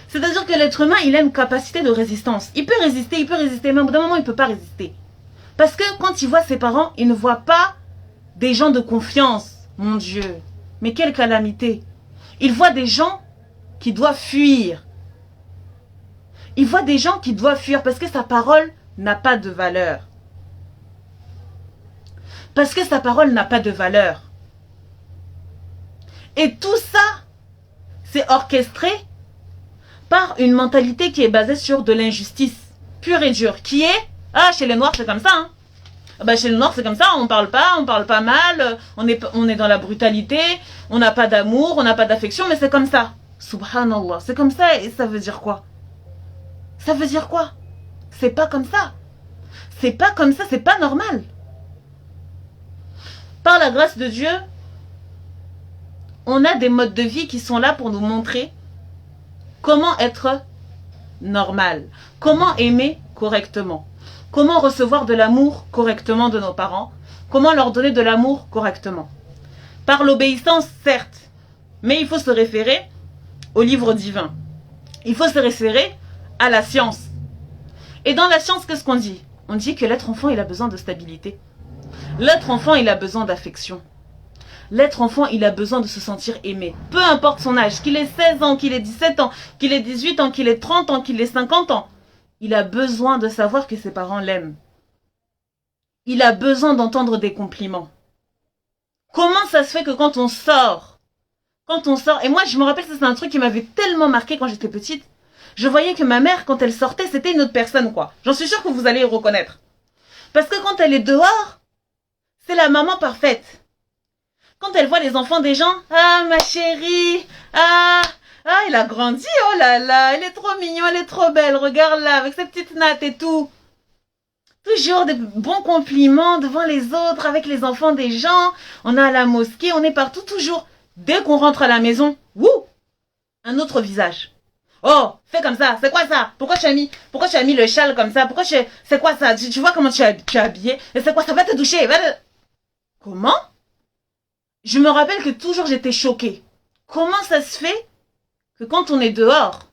C'est-à-dire que l'être humain, il a une capacité de résistance. Il peut résister, mais au bout d'un moment, il ne peut pas résister. Parce que quand il voit ses parents, il ne voit pas des gens de confiance. Mon Dieu, mais quelle calamité. Il voit des gens qui doivent fuir. Il voit des gens qui doivent fuir parce que sa parole n'a pas de valeur. Parce que sa parole n'a pas de valeur. Et tout ça, c'est orchestré par une mentalité qui est basée sur de l'injustice pure et dure, qui est, ah, chez les Noirs, c'est comme ça, hein. Bah, chez les Noirs, c'est comme ça, on parle pas mal, on est dans la brutalité, on n'a pas d'amour, on n'a pas d'affection, mais c'est comme ça. Subhanallah, c'est comme ça, et ça veut dire quoi? Ça veut dire quoi? C'est pas comme ça. C'est pas comme ça, c'est pas normal. Par la grâce de Dieu, on a des modes de vie qui sont là pour nous montrer comment être normal, comment aimer correctement, comment recevoir de l'amour correctement de nos parents, comment leur donner de l'amour correctement. Par l'obéissance, certes, mais il faut se référer au livre divin. Il faut se référer à la science. Et dans la science, qu'est-ce qu'on dit? On dit que l'être enfant, il a besoin de stabilité. L'être enfant, il a besoin d'affection. L'être enfant, il a besoin de se sentir aimé. Peu importe son âge, qu'il ait 16 ans, qu'il ait 17 ans, qu'il ait 18 ans, qu'il ait 30 ans, qu'il ait 50 ans. Il a besoin de savoir que ses parents l'aiment. Il a besoin d'entendre des compliments. Comment ça se fait que quand on sort, et moi je me rappelle, ça c'est un truc qui m'avait tellement marqué quand j'étais petite, je voyais que ma mère, quand elle sortait, c'était une autre personne, quoi. J'en suis sûre que vous allez y reconnaître. Parce que quand elle est dehors, c'est la maman parfaite. Quand elle voit les enfants des gens, ah ma chérie, ah il a grandi, oh là là, elle est trop mignon, elle est trop belle, regarde là, avec ses petites nattes et tout. Toujours des bons compliments devant les autres, avec les enfants des gens, on est à la mosquée, on est partout, toujours. Dès qu'on rentre à la maison, wouh, un autre visage. Oh, fais comme ça, c'est quoi ça? Pourquoi tu as mis le châle comme ça? C'est quoi ça? Tu vois comment tu es habillé? Et c'est quoi ça? Va te doucher, Comment? Je me rappelle que toujours j'étais choquée. Comment ça se fait que quand on est dehors,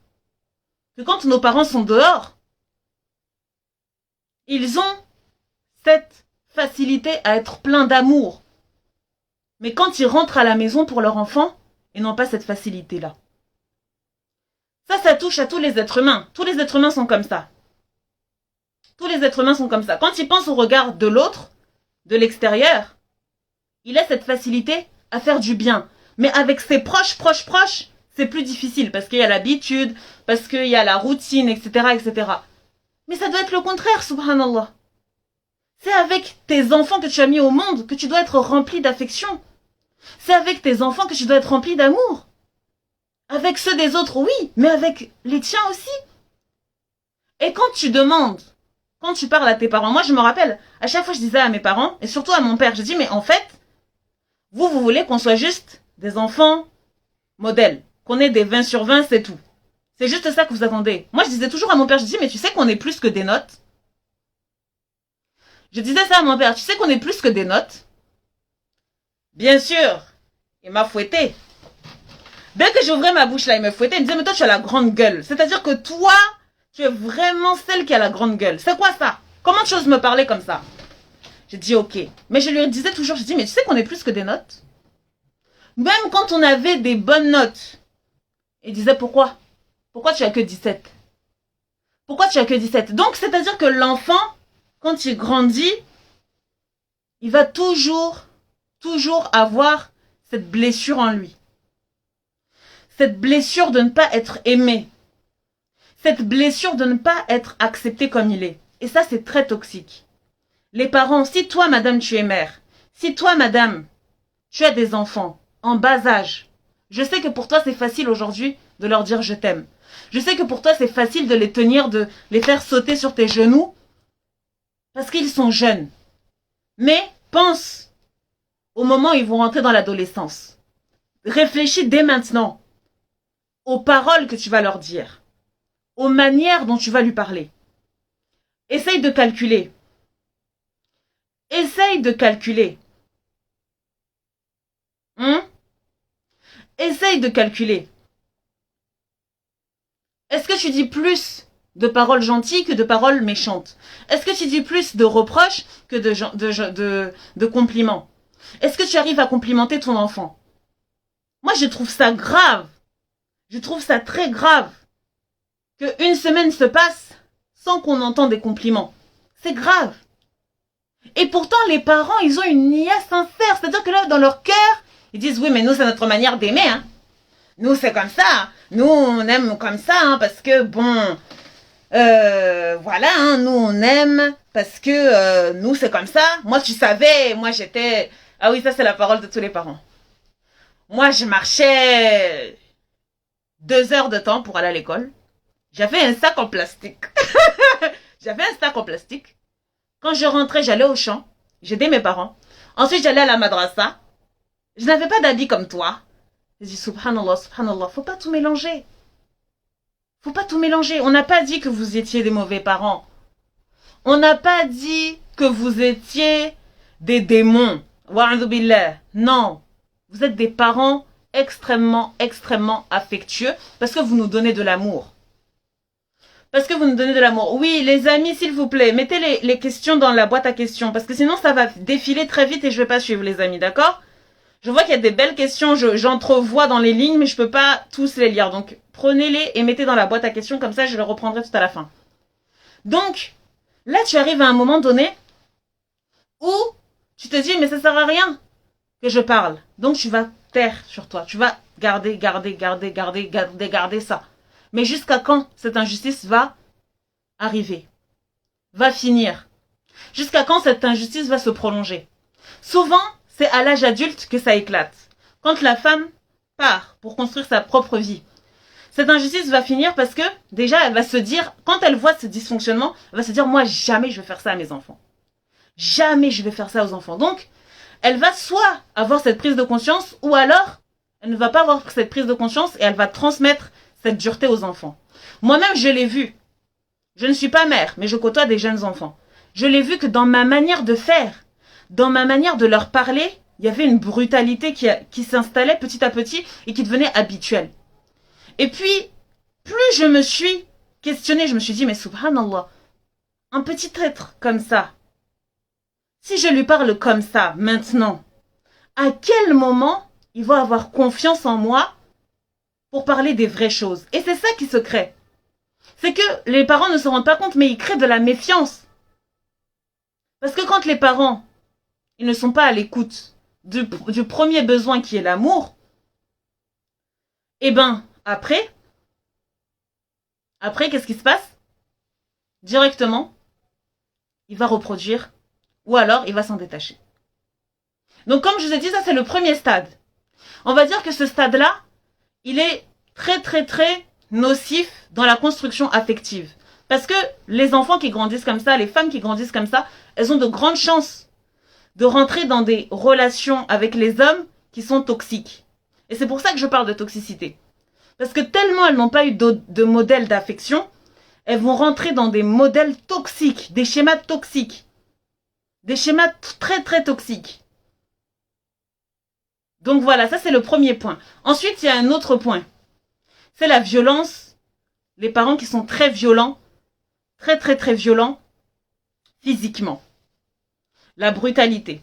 que quand nos parents sont dehors, ils ont cette facilité à être pleins d'amour. Mais quand ils rentrent à la maison pour leur enfant, ils n'ont pas cette facilité-là. Ça touche à tous les êtres humains. Tous les êtres humains sont comme ça. Tous les êtres humains sont comme ça. Quand ils pensent au regard de l'autre, de l'extérieur, il a cette facilité à faire du bien. Mais avec ses proches, c'est plus difficile parce qu'il y a l'habitude, parce qu'il y a la routine, etc., etc. Mais ça doit être le contraire, subhanallah. C'est avec tes enfants que tu as mis au monde que tu dois être rempli d'affection. C'est avec tes enfants que tu dois être rempli d'amour. Avec ceux des autres, oui, mais avec les tiens aussi. Et quand tu demandes, quand tu parles à tes parents, moi je me rappelle, à chaque fois je disais à mes parents, et surtout à mon père, je dis, mais en fait, vous voulez qu'on soit juste des enfants modèles, qu'on ait des 20 sur 20, c'est tout. C'est juste ça que vous attendez. Moi je disais toujours à mon père, je dis, mais tu sais qu'on est plus que des notes. Je disais ça à mon père, tu sais qu'on est plus que des notes. Bien sûr, il m'a fouetté. Dès que j'ouvrais ma bouche là, il me fouettait, il me disait, mais toi tu as la grande gueule. C'est-à-dire que toi, tu es vraiment celle qui a la grande gueule. C'est quoi ça? Comment tu oses me parler comme ça? J'ai dit ok. Mais je lui disais toujours, je dis, mais tu sais qu'on est plus que des notes? Même quand on avait des bonnes notes, il disait pourquoi? Pourquoi tu as que 17? Pourquoi tu as que 17? Donc c'est-à-dire que l'enfant, quand il grandit, il va toujours avoir cette blessure en lui. Cette blessure de ne pas être aimé. Cette blessure de ne pas être accepté comme il est. Et ça, c'est très toxique. Les parents, si toi, madame, tu es mère, si toi, madame, tu as des enfants en bas âge, je sais que pour toi, c'est facile aujourd'hui de leur dire je t'aime. Je sais que pour toi, c'est facile de les tenir, de les faire sauter sur tes genoux parce qu'ils sont jeunes. Mais pense au moment où ils vont rentrer dans l'adolescence. Réfléchis dès maintenant. aux paroles que tu vas leur dire, aux manières dont tu vas lui parler. Essaye de calculer. Essaye de calculer. Essaye de calculer. Est-ce que tu dis plus de paroles gentilles que de paroles méchantes? Est-ce que tu dis plus de reproches que de compliments? Est-ce que tu arrives à complimenter ton enfant? Moi, je trouve ça grave. Je trouve ça très grave qu'une semaine se passe sans qu'on entende des compliments. C'est grave. Et pourtant, les parents, ils ont une nia sincère. C'est-à-dire que là, dans leur cœur, ils disent, oui, mais nous, c'est notre manière d'aimer. Hein. Nous, c'est comme ça. Nous, on aime comme ça, hein, parce que, bon, voilà, hein, nous, on aime, parce que nous, c'est comme ça. Moi, tu savais, moi, j'étais... Ah oui, ça, c'est la parole de tous les parents. Moi, je marchais 2 heures de temps pour aller à l'école. J'avais un sac en plastique. J'avais un sac en plastique. Quand je rentrais, j'allais au champ. J'aidais mes parents. Ensuite, j'allais à la madrasa. Je n'avais pas d'habits comme toi. Je dis, subhanallah, subhanallah, faut pas tout mélanger. Faut pas tout mélanger. On n'a pas dit que vous étiez des mauvais parents. On n'a pas dit que vous étiez des démons. Wa'adhu billah. Non. Vous êtes des parents extrêmement, extrêmement affectueux parce que vous nous donnez de l'amour. Parce que vous nous donnez de l'amour. Oui, les amis, s'il vous plaît, mettez les questions dans la boîte à questions. Parce que sinon, ça va défiler très vite et je ne vais pas suivre, les amis, d'accord? Je vois qu'il y a des belles questions, j'entrevois dans les lignes, mais je ne peux pas tous les lire. Donc, prenez-les et mettez dans la boîte à questions. Comme ça, je les reprendrai tout à la fin. Donc, là, tu arrives à un moment donné où tu te dis, mais ça ne sert à rien que je parle. Donc, tu vas taire sur toi. Tu vas garder ça. Mais jusqu'à quand cette injustice va arriver? Va finir? Jusqu'à quand cette injustice va se prolonger? Souvent, c'est à l'âge adulte que ça éclate. Quand la femme part pour construire sa propre vie. Cette injustice va finir parce que, déjà, elle va se dire, quand elle voit ce dysfonctionnement, elle va se dire, moi, jamais je vais faire ça à mes enfants. Jamais je vais faire ça aux enfants. Donc, elle va soit avoir cette prise de conscience, ou alors, elle ne va pas avoir cette prise de conscience et elle va transmettre cette dureté aux enfants. Moi-même, je l'ai vu. Je ne suis pas mère, mais je côtoie des jeunes enfants. Je l'ai vu que dans ma manière de faire, dans ma manière de leur parler, il y avait une brutalité qui s'installait petit à petit et qui devenait habituelle. Et puis, plus je me suis questionnée, je me suis dit, mais subhanallah, un petit être comme ça, si je lui parle comme ça, maintenant, à quel moment il va avoir confiance en moi pour parler des vraies choses? Et c'est ça qui se crée. C'est que les parents ne se rendent pas compte, mais ils créent de la méfiance. Parce que quand les parents, ils ne sont pas à l'écoute du premier besoin qui est l'amour, et ben, après, qu'est-ce qui se passe? Directement, il va reproduire, ou alors il va s'en détacher. Donc comme je vous ai dit, ça c'est le premier stade. On va dire que ce stade-là, il est très très très nocif dans la construction affective. Parce que les enfants qui grandissent comme ça, les femmes qui grandissent comme ça, elles ont de grandes chances de rentrer dans des relations avec les hommes qui sont toxiques. Et c'est pour ça que je parle de toxicité. Parce que tellement elles n'ont pas eu de modèle d'affection, elles vont rentrer dans des modèles toxiques, des schémas toxiques. Des schémas très très toxiques. Donc voilà, ça c'est le premier point. Ensuite, il y a un autre point. C'est la violence. Les parents qui sont très violents, très très très violents, physiquement. La brutalité.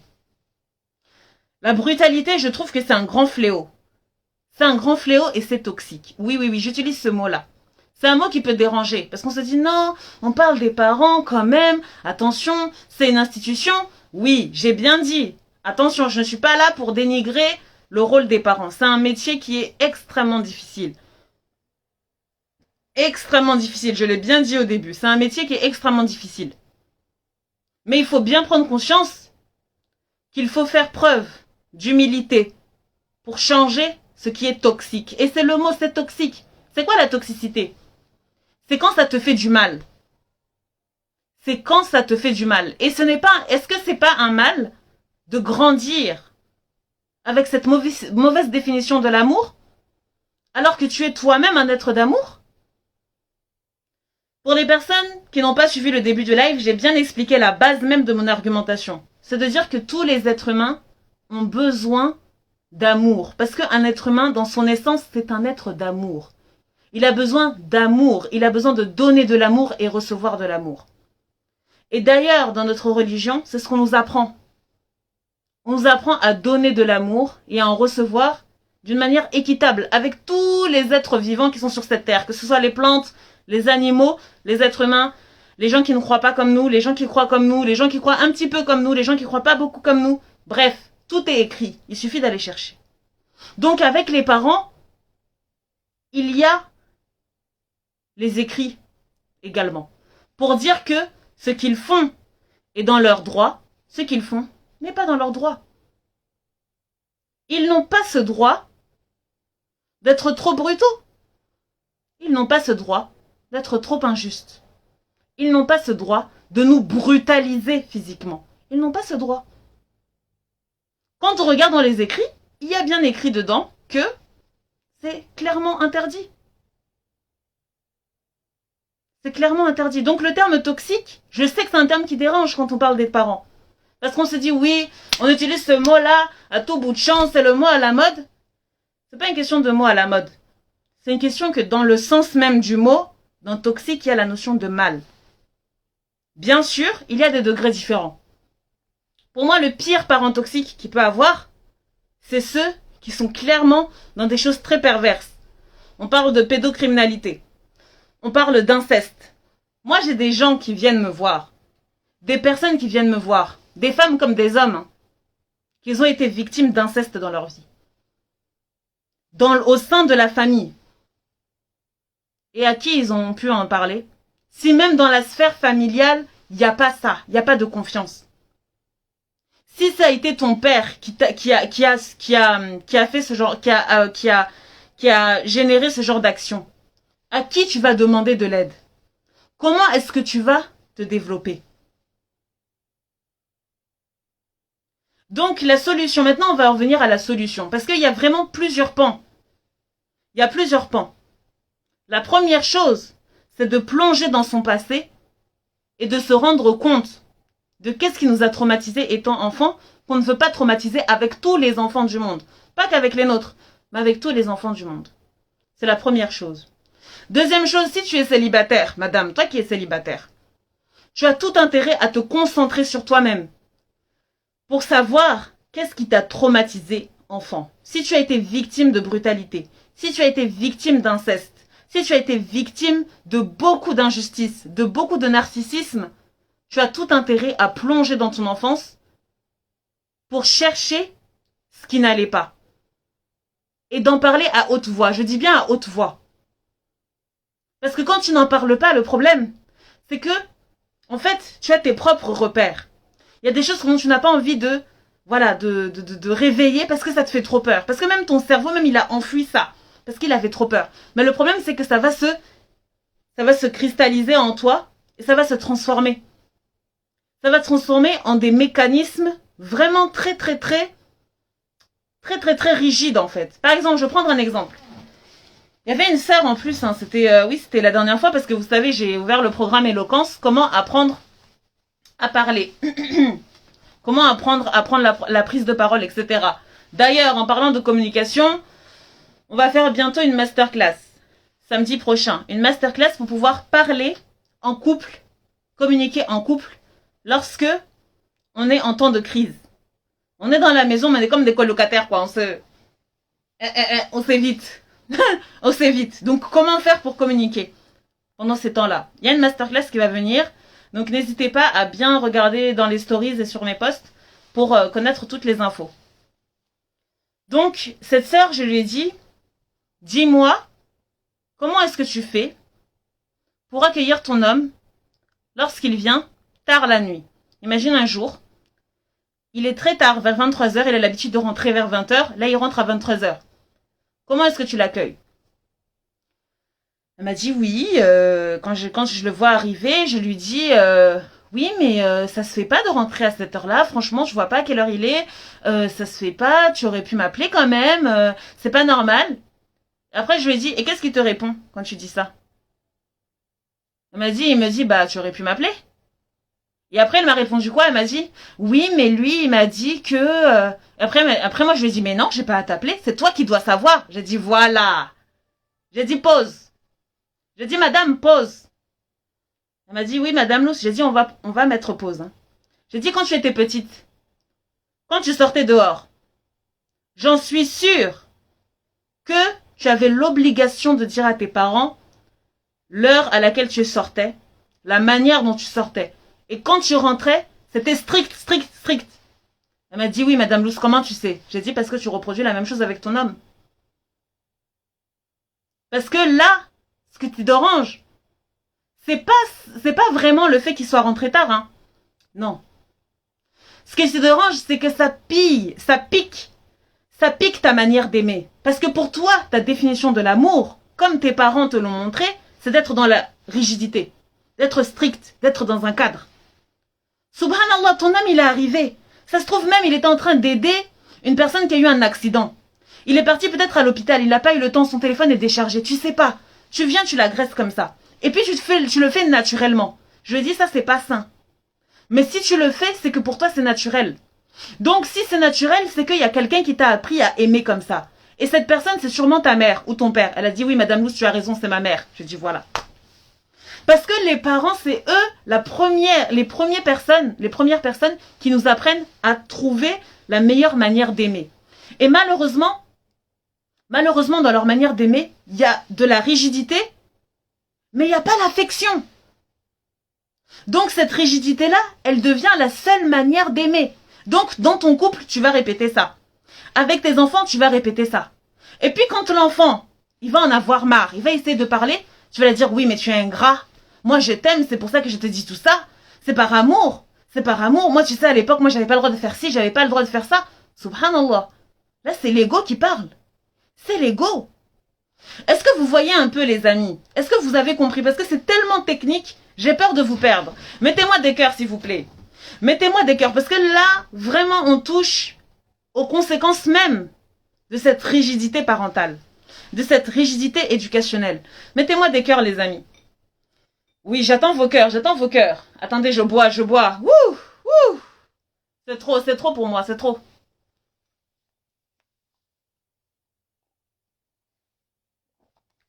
La brutalité, je trouve que c'est un grand fléau. C'est un grand fléau et c'est toxique. Oui, oui, oui, j'utilise ce mot-là. C'est un mot qui peut déranger. Parce qu'on se dit, non, on parle des parents quand même. Attention, c'est une institution. Oui, j'ai bien dit. Attention, je ne suis pas là pour dénigrer le rôle des parents. C'est un métier qui est extrêmement difficile. Extrêmement difficile, je l'ai bien dit au début. C'est un métier qui est extrêmement difficile. Mais il faut bien prendre conscience qu'il faut faire preuve d'humilité pour changer ce qui est toxique. Et c'est le mot, c'est toxique. C'est quoi la toxicité? C'est quand ça te fait du mal. C'est quand ça te fait du mal. Et ce n'est pas, est-ce que c'est pas un mal de grandir avec cette mauvaise définition de l'amour alors que tu es toi-même un être d'amour? Pour les personnes qui n'ont pas suivi le début du live, j'ai bien expliqué la base même de mon argumentation. C'est de dire que tous les êtres humains ont besoin d'amour. Parce qu'un être humain, dans son essence, c'est un être d'amour. Il a besoin d'amour. Il a besoin de donner de l'amour et recevoir de l'amour. Et d'ailleurs, dans notre religion, c'est ce qu'on nous apprend. On nous apprend à donner de l'amour et à en recevoir d'une manière équitable avec tous les êtres vivants qui sont sur cette terre, que ce soit les plantes, les animaux, les êtres humains, les gens qui ne croient pas comme nous, les gens qui croient comme nous, les gens qui croient un petit peu comme nous, les gens qui croient pas beaucoup comme nous. Bref, tout est écrit. Il suffit d'aller chercher. Donc avec les parents, il y a les écrits également. Pour dire que ce qu'ils font est dans leur droit, ce qu'ils font n'est pas dans leur droit. Ils n'ont pas ce droit d'être trop brutaux. Ils n'ont pas ce droit d'être trop injustes. Ils n'ont pas ce droit de nous brutaliser physiquement. Ils n'ont pas ce droit. Quand on regarde dans les écrits, il y a bien écrit dedans que c'est clairement interdit. C'est clairement interdit. Donc le terme toxique, je sais que c'est un terme qui dérange quand on parle des parents. Parce qu'on se dit, oui, on utilise ce mot-là à tout bout de champ, c'est le mot à la mode. C'est pas une question de mot à la mode. C'est une question que dans le sens même du mot, dans toxique, il y a la notion de mal. Bien sûr, il y a des degrés différents. Pour moi, le pire parent toxique qu'il peut avoir, c'est ceux qui sont clairement dans des choses très perverses. On parle de pédocriminalité. On parle d'inceste. Moi, j'ai des gens qui viennent me voir. Des personnes qui viennent me voir. Des femmes comme des hommes. Qui ont été victimes d'inceste dans leur vie. Au sein de la famille. Et à qui ils ont pu en parler? Si même dans la sphère familiale, il n'y a pas ça. Il n'y a pas de confiance. Si ça a été ton père qui a fait ce genre, qui a généré ce genre d'action, à qui tu vas demander de l'aide? Comment est-ce que tu vas te développer? Donc la solution, maintenant on va en venir à la solution, parce qu'il y a vraiment plusieurs pans. Il y a plusieurs pans. La première chose, c'est de plonger dans son passé et de se rendre compte de qu'est-ce qui nous a traumatisés étant enfants, qu'on ne veut pas traumatiser avec tous les enfants du monde. Pas qu'avec les nôtres, mais avec tous les enfants du monde. C'est la première chose. Deuxième chose, si tu es célibataire, madame, toi qui es célibataire, tu as tout intérêt à te concentrer sur toi-même pour savoir qu'est-ce qui t'a traumatisé enfant. Si tu as été victime de brutalité, si tu as été victime d'inceste, si tu as été victime de beaucoup d'injustice, de beaucoup de narcissisme, tu as tout intérêt à plonger dans ton enfance pour chercher ce qui n'allait pas. Et d'en parler à haute voix. Je dis bien à haute voix. Parce que quand tu n'en parles pas, le problème, c'est que, en fait, tu as tes propres repères. Il y a des choses dont tu n'as pas envie de réveiller parce que ça te fait trop peur. Parce que même ton cerveau, même il a enfui ça. Parce qu'il avait trop peur. Mais le problème, c'est que ça va se cristalliser en toi et ça va se transformer. Ça va se transformer en des mécanismes vraiment très rigides en fait. Par exemple, je vais prendre un exemple. Il y avait une sœur en plus, hein, c'était la dernière fois parce que vous savez, j'ai ouvert le programme Éloquence, comment apprendre à parler. Comment apprendre la prise de parole, etc. D'ailleurs, en parlant de communication, on va faire bientôt une masterclass, samedi prochain. Une masterclass pour pouvoir parler en couple, communiquer en couple, lorsque on est en temps de crise. On est dans la maison, mais on est comme des colocataires, quoi. On s'évite. On s'évite. Donc, comment faire pour communiquer pendant ces temps-là? Il y a une masterclass qui va venir. Donc, n'hésitez pas à bien regarder dans les stories et sur mes posts pour connaître toutes les infos. Donc, cette sœur, je lui ai dit, dis-moi, comment est-ce que tu fais pour accueillir ton homme lorsqu'il vient tard la nuit? Imagine un jour, il est très tard, vers 23h, il a l'habitude de rentrer vers 20h, là il rentre à 23h. Comment est-ce que tu l'accueilles? Elle m'a dit oui, quand je le vois arriver, je lui dis oui, mais ça se fait pas de rentrer à cette heure-là, franchement, je vois pas à quelle heure il est, ça se fait pas, tu aurais pu m'appeler quand même, c'est pas normal. Après, je lui ai dit, et qu'est-ce qu'il te répond quand tu dis ça? Il me dit, bah, tu aurais pu m'appeler. Et après, elle m'a répondu quoi? Elle m'a dit, oui, mais lui, il m'a dit que... Après, moi, je lui ai dit, mais non, j'ai pas à t'appeler. C'est toi qui dois savoir. J'ai dit, voilà. J'ai dit, pause. J'ai dit, madame, pause. Elle m'a dit, oui, madame Luce. J'ai dit, on va mettre pause. Hein. J'ai dit, quand tu étais petite, quand tu sortais dehors, j'en suis sûre que tu avais l'obligation de dire à tes parents l'heure à laquelle tu sortais, la manière dont tu sortais. Et quand tu rentrais, c'était strict, strict, strict. Elle m'a dit, oui, madame Luce, comment tu sais? J'ai dit, parce que tu reproduis la même chose avec ton homme. Parce que là, ce que tu déranges, c'est pas vraiment le fait qu'il soit rentré tard, hein. Non. Ce qui te dérange, c'est que ça pique ta manière d'aimer. Parce que pour toi, ta définition de l'amour, comme tes parents te l'ont montré, c'est d'être dans la rigidité, d'être strict, d'être dans un cadre. Subhanallah, ton homme, il est arrivé. Ça se trouve même, il était en train d'aider une personne qui a eu un accident. Il est parti peut-être à l'hôpital, il n'a pas eu le temps, son téléphone est déchargé, tu sais pas. Tu viens, tu l'agresses comme ça. Et puis tu le fais naturellement. Je lui dis, ça c'est pas sain. Mais si tu le fais, c'est que pour toi c'est naturel. Donc si c'est naturel, c'est qu'il y a quelqu'un qui t'a appris à aimer comme ça. Et cette personne, c'est sûrement ta mère ou ton père. Elle a dit, oui, madame Luce, tu as raison, c'est ma mère. Je dis, voilà. Parce que les parents, c'est eux, les premières personnes qui nous apprennent à trouver la meilleure manière d'aimer. Et malheureusement, dans leur manière d'aimer, il y a de la rigidité, mais il n'y a pas l'affection. Donc cette rigidité-là, elle devient la seule manière d'aimer. Donc dans ton couple, tu vas répéter ça. Avec tes enfants, tu vas répéter ça. Et puis quand l'enfant, il va en avoir marre, il va essayer de parler, tu vas lui dire, oui, mais tu es ingrat. Moi, je t'aime, c'est pour ça que je te dis tout ça. C'est par amour. C'est par amour. Moi, tu sais, à l'époque, moi, j'avais pas le droit de faire ci, j'avais pas le droit de faire ça. Subhanallah. Là, c'est l'ego qui parle. C'est l'ego. Est-ce que vous voyez un peu, les amis? Est-ce que vous avez compris? Parce que c'est tellement technique, j'ai peur de vous perdre. Mettez-moi des cœurs, s'il vous plaît. Mettez-moi des cœurs, parce que là, vraiment, on touche aux conséquences même de cette rigidité parentale, de cette rigidité éducationnelle. Mettez-moi des cœurs, les amis. Oui, j'attends vos cœurs, j'attends vos cœurs. Attendez, je bois. Wouh, wouh. C'est trop pour moi, c'est trop.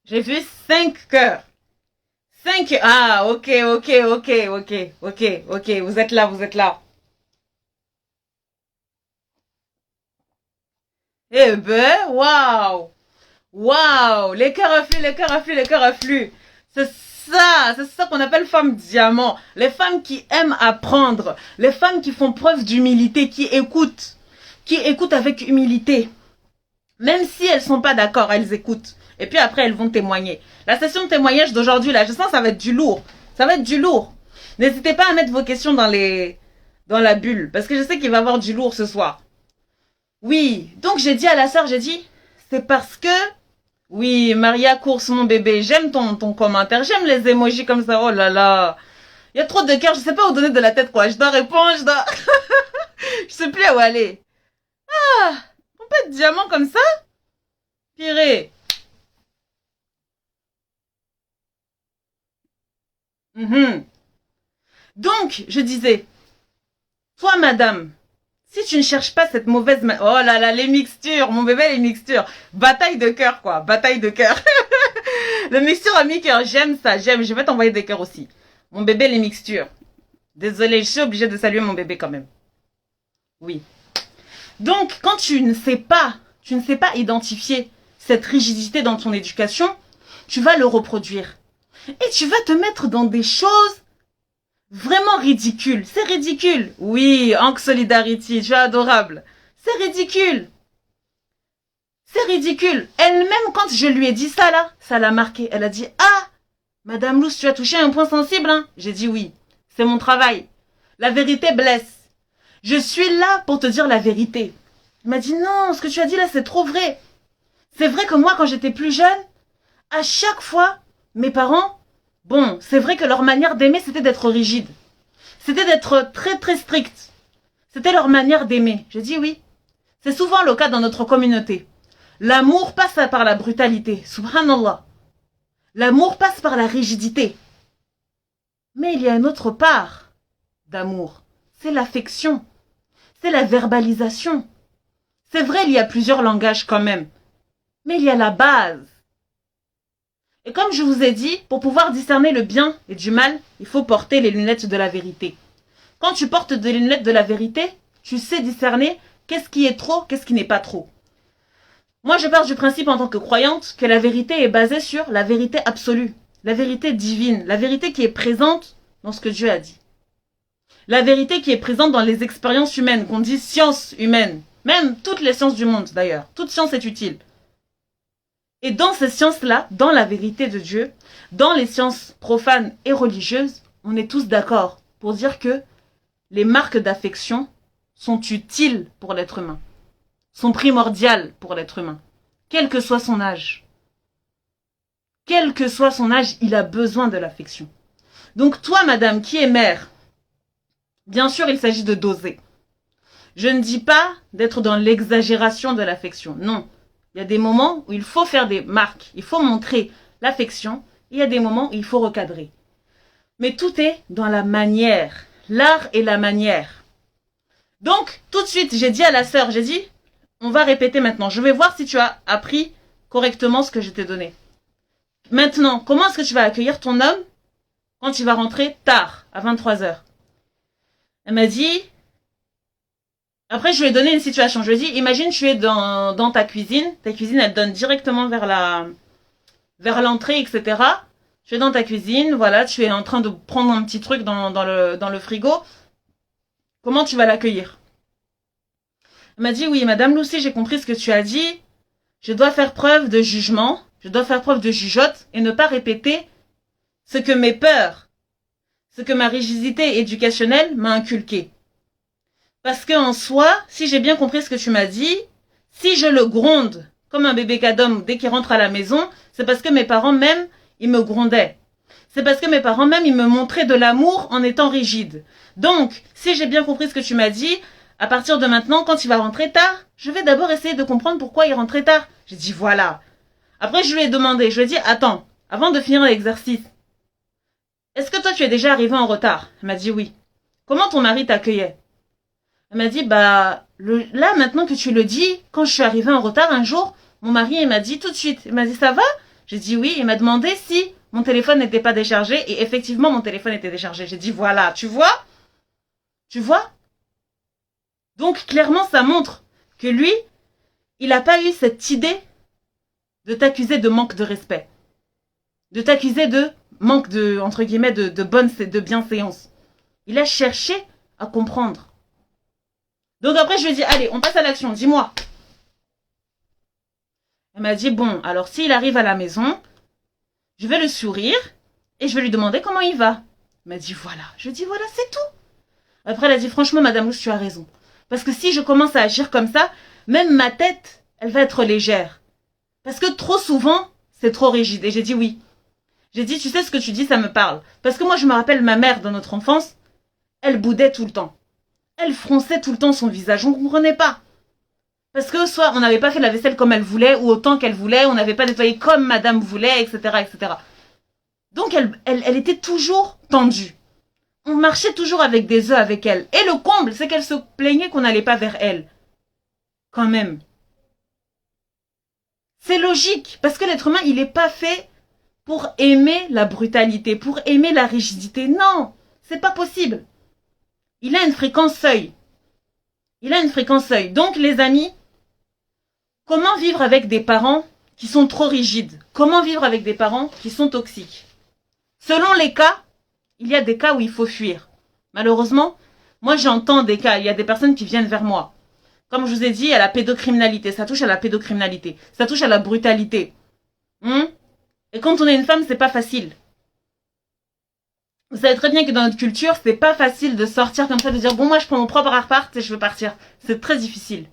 J'ai vu 5 cœurs. 5. Ah, ok. Vous êtes là, vous êtes là. Eh ben, waouh. Waouh. Les cœurs affluent, les cœurs affluent, les cœurs affluent. C'est ça qu'on appelle femmes diamants. Les femmes qui aiment apprendre. Les femmes qui font preuve d'humilité, qui écoutent avec humilité. Même si elles sont pas d'accord, elles écoutent. Et puis après, elles vont témoigner. La session de témoignage d'aujourd'hui, là, je sens que ça va être du lourd. Ça va être du lourd. N'hésitez pas à mettre vos questions dans la bulle. Parce que je sais qu'il va y avoir du lourd ce soir. Oui. Donc, j'ai dit à la sœur, c'est parce que, oui, Maria course mon bébé. J'aime ton commentaire. J'aime les émojis comme ça. Oh là là. Il y a trop de cœur. Je sais pas où donner de la tête, quoi. Je dois répondre, je sais plus où aller. Ah. On peut être diamant comme ça? Piré. Donc, je disais, toi, madame, si tu ne cherches pas cette mauvaise... Oh là là, les mixtures, mon bébé, les mixtures. Bataille de cœur, quoi. Bataille de cœur. Le mixture a mis cœur. J'aime ça, j'aime. Je vais t'envoyer des cœurs aussi. Mon bébé, les mixtures. Désolée, je suis obligée de saluer mon bébé quand même. Oui. Donc, quand tu ne sais pas identifier cette rigidité dans ton éducation, tu vas le reproduire. Et tu vas te mettre dans des choses vraiment ridicules. C'est ridicule. Oui, Hank Solidarity, tu es adorable. C'est ridicule. C'est ridicule. Elle-même, quand je lui ai dit ça là, ça l'a marqué. Elle a dit, ah, Madame Luce, tu as touché un point sensible, hein? J'ai dit oui. C'est mon travail. La vérité blesse. Je suis là pour te dire la vérité. Il m'a dit, non, ce que tu as dit là, c'est trop vrai. C'est vrai que moi, quand j'étais plus jeune, à chaque fois, mes parents, bon, c'est vrai que leur manière d'aimer, c'était d'être rigide. C'était d'être très, très strict. C'était leur manière d'aimer. Je dis oui. C'est souvent le cas dans notre communauté. L'amour passe par la brutalité. Subhanallah. L'amour passe par la rigidité. Mais il y a une autre part d'amour. C'est l'affection. C'est la verbalisation. C'est vrai, il y a plusieurs langages quand même. Mais il y a la base. Et comme je vous ai dit, pour pouvoir discerner le bien et du mal, il faut porter les lunettes de la vérité. Quand tu portes des lunettes de la vérité, tu sais discerner qu'est-ce qui est trop, qu'est-ce qui n'est pas trop. Moi, je pars du principe en tant que croyante que la vérité est basée sur la vérité absolue, la vérité divine, la vérité qui est présente dans ce que Dieu a dit. La vérité qui est présente dans les expériences humaines, qu'on dit sciences humaines. Même toutes les sciences du monde d'ailleurs. Toute science est utile. Et dans ces sciences-là, dans la vérité de Dieu, dans les sciences profanes et religieuses, on est tous d'accord pour dire que les marques d'affection sont utiles pour l'être humain, sont primordiales pour l'être humain, quel que soit son âge. Quel que soit son âge, il a besoin de l'affection. Donc toi, madame, qui est mère, bien sûr, il s'agit de doser. Je ne dis pas d'être dans l'exagération de l'affection, non. Il y a des moments où il faut faire des marques, il faut montrer l'affection, il y a des moments où il faut recadrer. Mais tout est dans la manière, l'art et la manière. Donc, tout de suite, j'ai dit à la sœur, j'ai dit, on va répéter maintenant, je vais voir si tu as appris correctement ce que je t'ai donné. Maintenant, comment est-ce que tu vas accueillir ton homme quand il va rentrer tard, à 23h? Elle m'a dit... Après, je lui ai donné une situation. Je lui ai dit, imagine, tu es dans ta cuisine. Ta cuisine, elle donne directement vers l'entrée, etc. Tu es dans ta cuisine, voilà, tu es en train de prendre un petit truc dans le frigo. Comment tu vas l'accueillir? Elle m'a dit, oui, Madame Lucie, j'ai compris ce que tu as dit. Je dois faire preuve de jugement, je dois faire preuve de jugeote et ne pas répéter ce que mes peurs, ce que ma rigidité éducationnelle m'a inculqué. Parce que en soi, si j'ai bien compris ce que tu m'as dit, si je le gronde comme un bébé cadom dès qu'il rentre à la maison, c'est parce que mes parents même, ils me grondaient. C'est parce que mes parents même, ils me montraient de l'amour en étant rigide. Donc, si j'ai bien compris ce que tu m'as dit, à partir de maintenant, quand il va rentrer tard, je vais d'abord essayer de comprendre pourquoi il rentrait tard. J'ai dit voilà. Après, je lui ai demandé, je lui ai dit, attends, avant de finir l'exercice, est-ce que toi tu es déjà arrivé en retard? Elle m'a dit oui. Comment ton mari t'accueillait? Elle m'a dit, là, maintenant que tu le dis, quand je suis arrivée en retard un jour, mon mari, il m'a dit tout de suite, il m'a dit, ça va? J'ai dit oui, il m'a demandé si mon téléphone n'était pas déchargé, et effectivement, mon téléphone était déchargé. J'ai dit, voilà, tu vois? Tu vois? Donc, clairement, ça montre que lui, il n'a pas eu cette idée de t'accuser de manque de respect. De t'accuser de manque de, entre guillemets, de bienséance. Il a cherché à comprendre. Donc après, je lui ai dit, allez, on passe à l'action, dis-moi. Elle m'a dit, bon, alors s'il arrive à la maison, je vais le sourire et je vais lui demander comment il va. Elle m'a dit, voilà. Je lui ai dit, voilà, c'est tout. Après, elle a dit, franchement, Madame Rousse, tu as raison. Parce que si je commence à agir comme ça, même ma tête, elle va être légère. Parce que trop souvent, c'est trop rigide. Et j'ai dit oui. J'ai dit, tu sais ce que tu dis, ça me parle. Parce que moi, je me rappelle ma mère dans notre enfance, elle boudait tout le temps. Elle fronçait tout le temps son visage, on ne comprenait pas. Parce que soit on n'avait pas fait la vaisselle comme elle voulait, ou autant qu'elle voulait, on n'avait pas nettoyé comme madame voulait, etc. etc. Donc elle était toujours tendue. On marchait toujours avec des œufs avec elle. Et le comble, c'est qu'elle se plaignait qu'on n'allait pas vers elle. Quand même. C'est logique, parce que l'être humain, il n'est pas fait pour aimer la brutalité, pour aimer la rigidité. Non, c'est pas possible. Il a une fréquence seuil. Il a une fréquence seuil. Donc, les amis, comment vivre avec des parents qui sont trop rigides? Comment vivre avec des parents qui sont toxiques? Selon les cas, il y a des cas où il faut fuir. Malheureusement, moi j'entends des cas, il y a des personnes qui viennent vers moi. Comme je vous ai dit, à la pédocriminalité, ça touche à la pédocriminalité, ça touche à la brutalité. Et quand on est une femme, c'est pas facile. Vous savez très bien que dans notre culture, c'est pas facile de sortir comme ça, de dire bon moi je prends mon propre appart et je veux partir. C'est très difficile.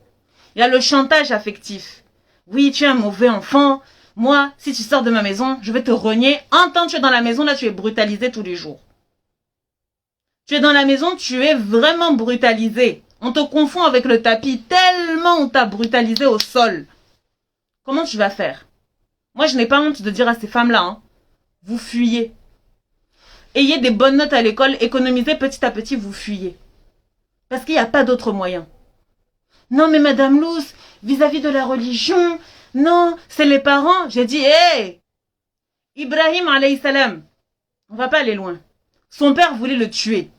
Il y a le chantage affectif. Oui, tu es un mauvais enfant. Moi, si tu sors de ma maison, je vais te renier. En tant que tu es dans la maison, là, tu es brutalisé tous les jours. Tu es dans la maison, tu es vraiment brutalisé. On te confond avec le tapis tellement on t'a brutalisé au sol. comment tu vas faire? Moi, je n'ai pas honte de dire à ces femmes-là, hein, vous fuyez. Ayez des bonnes notes à l'école, économisez petit à petit, vous fuyez. Parce qu'il n'y a pas d'autre moyen. Non, mais Madame Luce, vis-à-vis de la religion, non, c'est les parents. J'ai dit, hé, Ibrahim alayhi salam, on va pas aller loin. Son père voulait le tuer.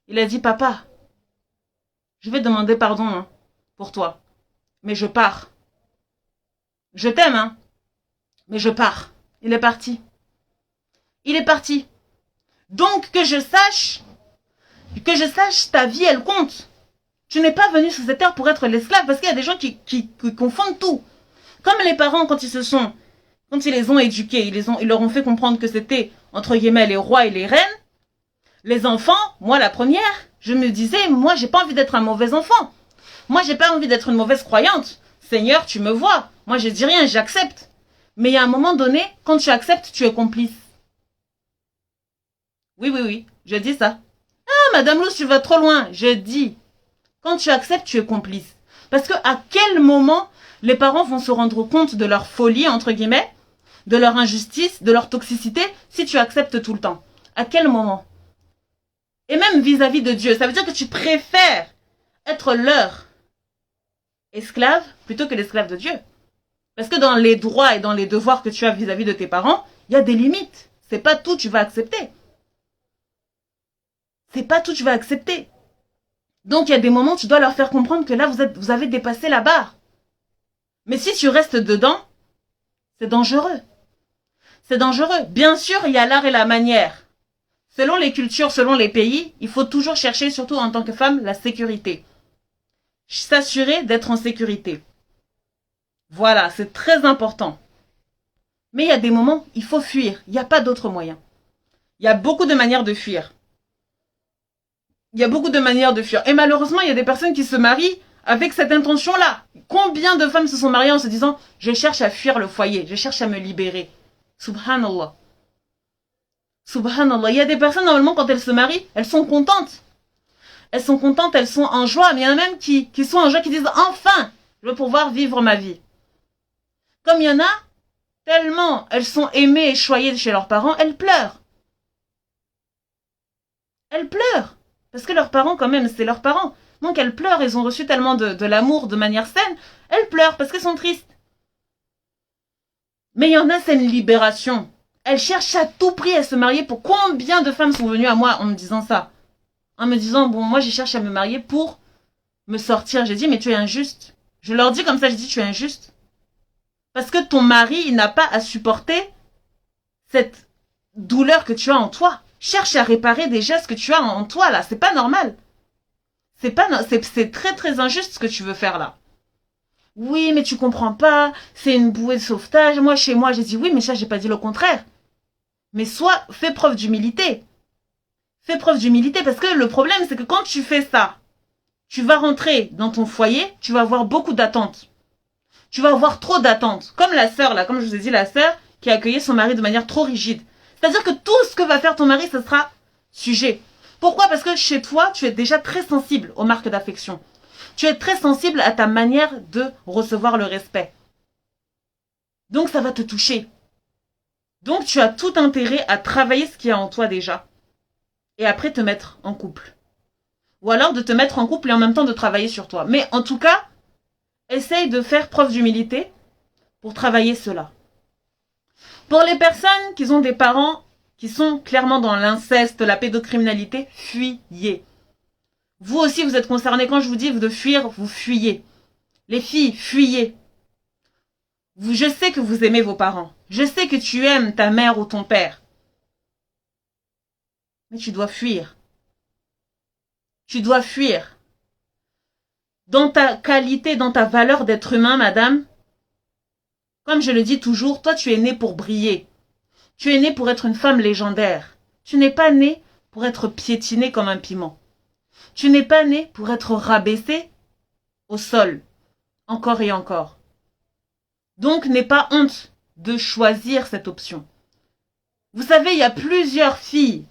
Il a dit, papa, je vais demander pardon hein, pour toi, mais je pars. Je t'aime, hein, mais je pars. Il est parti. Il est parti. Donc que je sache, ta vie, elle compte. Tu n'es pas venu sur cette terre pour être l'esclave, parce qu'il y a des gens qui confondent tout. Comme les parents, quand ils les ont éduqués, ils leur ont fait comprendre que c'était, entre guillemets, les rois et les reines. Les enfants, moi la première, je me disais, moi j'ai pas envie d'être un mauvais enfant. Moi j'ai pas envie d'être une mauvaise croyante. Seigneur, tu me vois. Moi je dis rien, j'accepte. Mais il y a un moment donné, quand tu acceptes, tu es complice. Oui, je dis ça. Ah, Madame Luce, tu vas trop loin. Je dis, quand tu acceptes, tu es complice. Parce que à quel moment les parents vont se rendre compte de leur folie, entre guillemets, de leur injustice, de leur toxicité, si tu acceptes tout le temps? À quel moment? Et même vis-à-vis de Dieu, ça veut dire que tu préfères être leur esclave plutôt que l'esclave de Dieu. Parce que dans les droits et dans les devoirs que tu as vis-à-vis de tes parents, il y a des limites. C'est pas tout que tu vas accepter. C'est pas tout que tu vas accepter. Donc il y a des moments où tu dois leur faire comprendre que là, vous avez dépassé la barre. Mais si tu restes dedans, c'est dangereux. C'est dangereux. Bien sûr, il y a l'art et la manière. Selon les cultures, selon les pays, il faut toujours chercher, surtout en tant que femme, la sécurité. S'assurer d'être en sécurité. Voilà, c'est très important. Mais il y a des moments, il faut fuir. Il n'y a pas d'autre moyen. Il y a beaucoup de manières de fuir. Il y a beaucoup de manières de fuir. Et malheureusement, il y a des personnes qui se marient avec cette intention-là. Combien de femmes se sont mariées en se disant « Je cherche à fuir le foyer, je cherche à me libérer. » Subhanallah. Subhanallah. Il y a des personnes, normalement, quand elles se marient, elles sont contentes. Elles sont contentes, elles sont en joie. Mais il y en a même qui sont en joie, qui disent « Enfin, je vais pouvoir vivre ma vie. » Comme il y en a, tellement elles sont aimées et choyées chez leurs parents, elles pleurent. Elles pleurent. Parce que leurs parents, quand même, c'est leurs parents. Donc elles pleurent, elles ont reçu tellement de l'amour de manière saine. Elles pleurent parce qu'elles sont tristes. Mais il y en a, c'est une libération. Elles cherchent à tout prix à se marier. Pour combien de femmes sont venues à moi en me disant ça? En me disant, bon, moi j'ai cherché à me marier pour me sortir. J'ai dit, mais tu es injuste. Je leur dis comme ça, je dis, tu es injuste. Parce que ton mari, il n'a pas à supporter cette douleur que tu as en toi. Cherche à réparer déjà ce que tu as en toi, là. C'est pas normal. C'est très très injuste ce que tu veux faire, là. Oui, mais tu comprends pas. C'est une bouée de sauvetage. Moi, chez moi, j'ai dit oui, mais ça, j'ai pas dit le contraire. Mais fais preuve d'humilité. Fais preuve d'humilité, parce que le problème, c'est que quand tu fais ça, tu vas rentrer dans ton foyer, tu vas avoir beaucoup d'attentes. Tu vas avoir trop d'attentes. Comme la sœur, là, comme je vous ai dit, la sœur qui a accueilli son mari de manière trop rigide. C'est-à-dire que tout ce que va faire ton mari, ce sera sujet. Pourquoi? Parce que chez toi, tu es déjà très sensible aux marques d'affection. Tu es très sensible à ta manière de recevoir le respect. Donc ça va te toucher. Donc tu as tout intérêt à travailler ce qu'il y a en toi déjà. Et après te mettre en couple. Ou alors de te mettre en couple et en même temps de travailler sur toi. Mais en tout cas, essaye de faire preuve d'humilité pour travailler cela. Pour les personnes qui ont des parents qui sont clairement dans l'inceste, la pédocriminalité, fuyez. Vous aussi, vous êtes concernés. Quand je vous dis de fuir, vous fuyez. Les filles, fuyez. Je sais que vous aimez vos parents. Je sais que tu aimes ta mère ou ton père. Mais tu dois fuir. Tu dois fuir. Dans ta qualité, dans ta valeur d'être humain, madame, comme je le dis toujours, toi tu es née pour briller. Tu es née pour être une femme légendaire. Tu n'es pas née pour être piétinée comme un piment. Tu n'es pas née pour être rabaissée au sol, encore et encore. Donc n'aie pas honte de choisir cette option. Vous savez, il y a plusieurs filles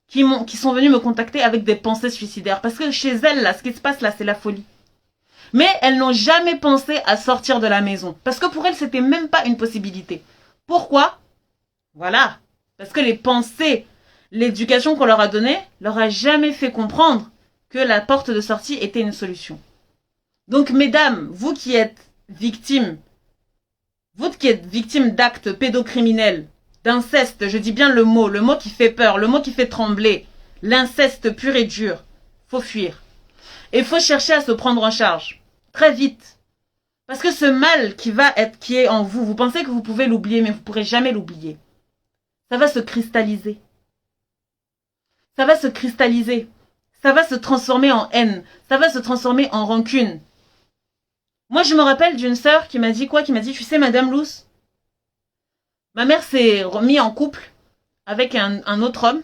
qui sont venues me contacter avec des pensées suicidaires. Parce que chez elles, là, ce qui se passe là, c'est la folie. Mais elles n'ont jamais pensé à sortir de la maison. Parce que pour elles, c'était même pas une possibilité. Pourquoi? Voilà. Parce que les pensées, l'éducation qu'on leur a donnée, leur a jamais fait comprendre que la porte de sortie était une solution. Donc, mesdames, vous qui êtes victimes d'actes pédocriminels, d'inceste, je dis bien le mot qui fait peur, le mot qui fait trembler, l'inceste pur et dur, faut fuir. Et il faut chercher à se prendre en charge, très vite. Parce que ce mal qui est en vous, vous pensez que vous pouvez l'oublier, mais vous ne pourrez jamais l'oublier. Ça va se cristalliser. Ça va se cristalliser. Ça va se transformer en haine. Ça va se transformer en rancune. Moi, je me rappelle d'une sœur qui m'a dit quoi? Qui m'a dit, tu sais, Madame Luce, ma mère s'est remise en couple avec un autre homme.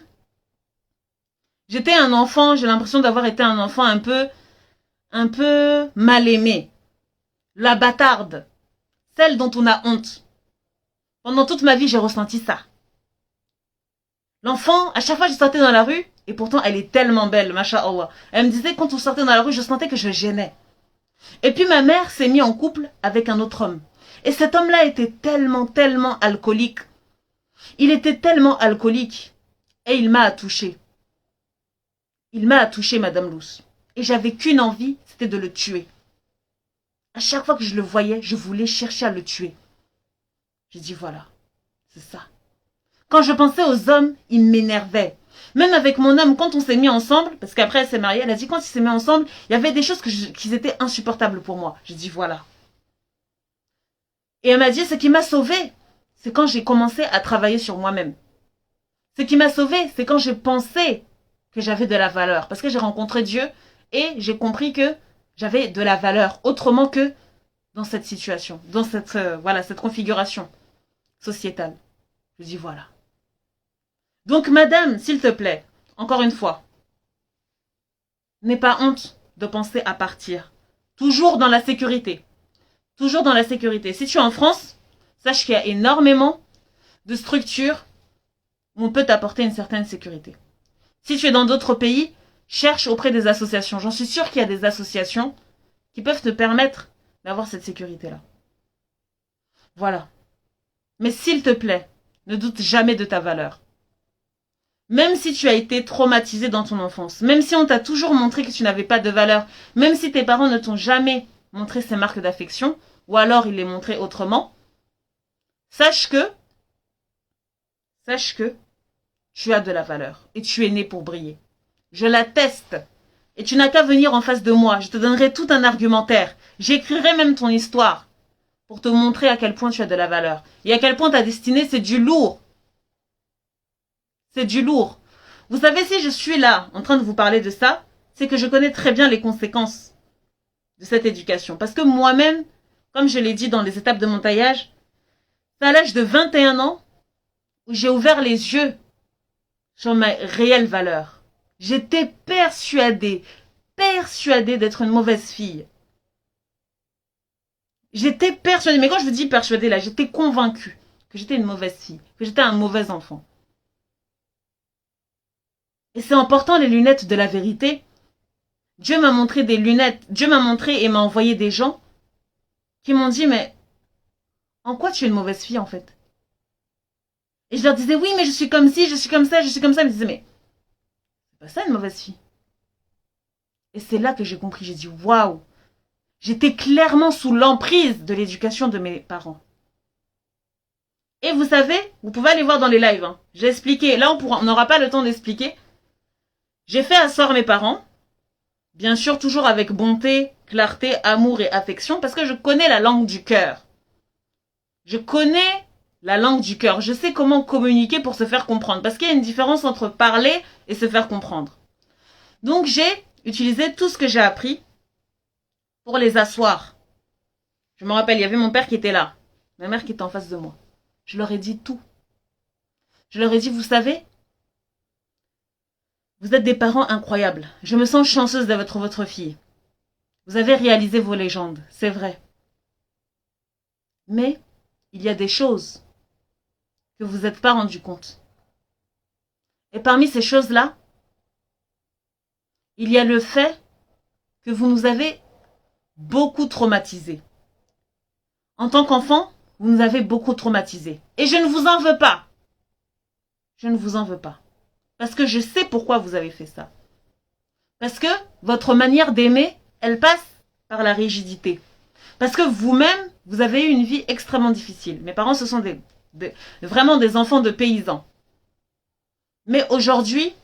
J'étais un enfant, j'ai l'impression d'avoir été un enfant un peu mal aimé. La bâtarde. Celle dont on a honte. Pendant toute ma vie, j'ai ressenti ça. L'enfant, à chaque fois que je sortais dans la rue, et pourtant elle est tellement belle, masha'Allah. Elle me disait quand on sortait dans la rue, je sentais que je gênais. Et puis ma mère s'est mise en couple avec un autre homme. Et cet homme-là était tellement alcoolique. Il était tellement alcoolique. Et il m'a touché. Il m'a touché, Madame Luce. Et j'avais qu'une envie, c'était de le tuer. À chaque fois que je le voyais, je voulais chercher à le tuer. J'ai dit voilà, c'est ça. Quand je pensais aux hommes, ils m'énervaient. Même avec mon homme, quand on s'est mis ensemble, parce qu'après elle s'est mariée, elle a dit quand ils s'est mis ensemble, il y avait des choses qui étaient insupportables pour moi. J'ai dit voilà. Et elle m'a dit ce qui m'a sauvée, c'est quand j'ai commencé à travailler sur moi-même. Ce qui m'a sauvée, c'est quand j'ai pensé que j'avais de la valeur. Parce que j'ai rencontré Dieu et j'ai compris que j'avais de la valeur autrement que dans cette situation, dans cette configuration sociétale. Je dis voilà. Donc madame, s'il te plaît, encore une fois, n'aie pas honte de penser à partir. Toujours dans la sécurité. Toujours dans la sécurité. Si tu es en France, sache qu'il y a énormément de structures où on peut t'apporter une certaine sécurité. Si tu es dans d'autres pays, cherche auprès des associations. J'en suis sûre qu'il y a des associations qui peuvent te permettre d'avoir cette sécurité-là. Voilà. Mais s'il te plaît, ne doute jamais de ta valeur. Même si tu as été traumatisé dans ton enfance, même si on t'a toujours montré que tu n'avais pas de valeur, même si tes parents ne t'ont jamais montré ces marques d'affection, ou alors ils les montraient autrement, sache que tu as de la valeur et tu es né pour briller. Je l'atteste. Et tu n'as qu'à venir en face de moi. Je te donnerai tout un argumentaire. J'écrirai même ton histoire pour te montrer à quel point tu as de la valeur. Et à quel point ta destinée, c'est du lourd. C'est du lourd. Vous savez, si je suis là en train de vous parler de ça, c'est que je connais très bien les conséquences de cette éducation. Parce que moi-même, comme je l'ai dit dans les étapes de mon taillage, c'est à l'âge de 21 ans où j'ai ouvert les yeux sur ma réelle valeur. J'étais persuadée d'être une mauvaise fille. J'étais persuadée, mais quand je vous dis persuadée là, j'étais convaincue que j'étais une mauvaise fille, que j'étais un mauvais enfant. Et c'est en portant les lunettes de la vérité, Dieu m'a montré des lunettes, Dieu m'a montré et m'a envoyé des gens qui m'ont dit, mais en quoi tu es une mauvaise fille en fait? Et je leur disais, oui, mais je suis comme ci, je suis comme ça, je suis comme ça. Ils me disaient, mais c'est pas ça une mauvaise fille. Et c'est là que j'ai compris, j'ai dit, waouh, j'étais clairement sous l'emprise de l'éducation de mes parents. Et vous savez, vous pouvez aller voir dans les lives, hein. J'ai expliqué, là on n'aura pas le temps d'expliquer. J'ai fait asseoir mes parents, bien sûr toujours avec bonté, clarté, amour et affection, parce que je connais la langue du cœur. Je connais la langue du cœur. Je sais comment communiquer pour se faire comprendre. Parce qu'il y a une différence entre parler et se faire comprendre. Donc j'ai utilisé tout ce que j'ai appris pour les asseoir. Je me rappelle, il y avait mon père qui était là. Ma mère qui était en face de moi. Je leur ai dit tout. Je leur ai dit, vous savez, vous êtes des parents incroyables. Je me sens chanceuse d'être votre fille. Vous avez réalisé vos légendes, c'est vrai. Mais il y a des choses que vous n'êtes pas rendu compte. Et parmi ces choses-là, il y a le fait que vous nous avez beaucoup traumatisés. En tant qu'enfant, vous nous avez beaucoup traumatisés. Et je ne vous en veux pas. Je ne vous en veux pas. Parce que je sais pourquoi vous avez fait ça. Parce que votre manière d'aimer, elle passe par la rigidité. Parce que vous-même, vous avez eu une vie extrêmement difficile. Mes parents, ce sont vraiment des enfants de paysans. Mais aujourd'hui,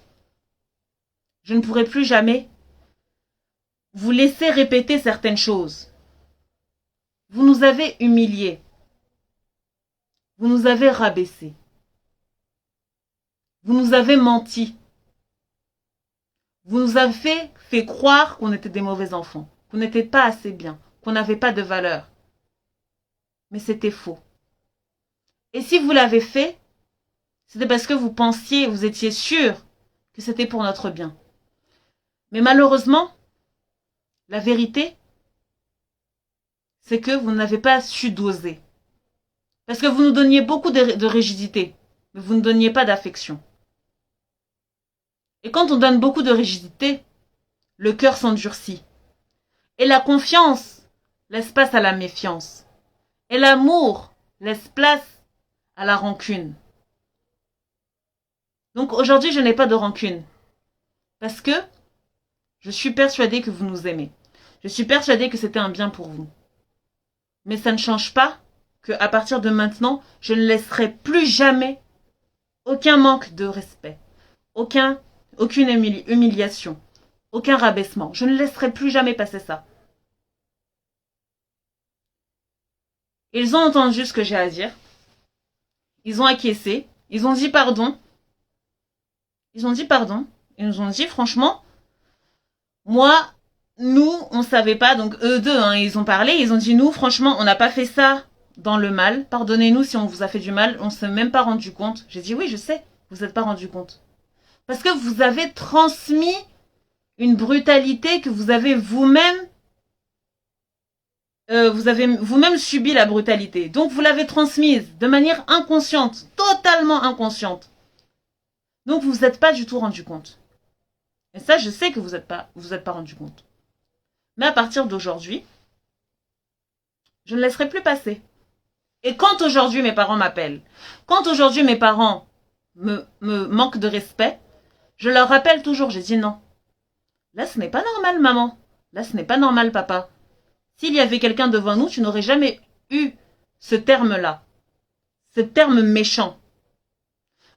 je ne pourrai plus jamais vous laisser répéter certaines choses. Vous nous avez humiliés. Vous nous avez rabaissés. Vous nous avez menti. Vous nous avez fait croire qu'on était des mauvais enfants, qu'on n'était pas assez bien, qu'on n'avait pas de valeur. Mais c'était faux. Et si vous l'avez fait, c'était parce que vous pensiez, vous étiez sûr que c'était pour notre bien. Mais malheureusement, la vérité, c'est que vous n'avez pas su doser. Parce que vous nous donniez beaucoup de rigidité, mais vous ne donniez pas d'affection. Et quand on donne beaucoup de rigidité, le cœur s'endurcit. Et la confiance laisse place à la méfiance. Et l'amour laisse place à la rancune. Donc aujourd'hui, je n'ai pas de rancune. Parce que je suis persuadée que vous nous aimez. Je suis persuadée que c'était un bien pour vous. Mais ça ne change pas qu'à partir de maintenant, je ne laisserai plus jamais aucun manque de respect, aucune humiliation, aucun rabaissement. Je ne laisserai plus jamais passer ça. Ils ont entendu ce que j'ai à dire. Ils ont acquiescé. Ils ont dit pardon. Ils ont dit pardon. Ils nous ont dit franchement, moi, nous, on savait pas. Donc eux deux, ils ont parlé. Ils ont dit nous, franchement, on n'a pas fait ça dans le mal. Pardonnez-nous si on vous a fait du mal. On s'est même pas rendu compte. J'ai dit oui, je sais. Vous n'êtes pas rendu compte. Parce que vous avez transmis une brutalité que vous avez vous-même subi la brutalité. Donc vous l'avez transmise de manière inconsciente, totalement inconsciente. Donc vous vous êtes pas du tout rendu compte. Et ça, je sais que vous êtes pas rendu compte. Mais à partir d'aujourd'hui, je ne laisserai plus passer. Et quand aujourd'hui mes parents m'appellent, quand aujourd'hui mes parents me manquent de respect, je leur rappelle toujours, j'ai dit non. Là, ce n'est pas normal, maman. Là, ce n'est pas normal, papa. S'il y avait quelqu'un devant nous, tu n'aurais jamais eu ce terme-là. Ce terme méchant.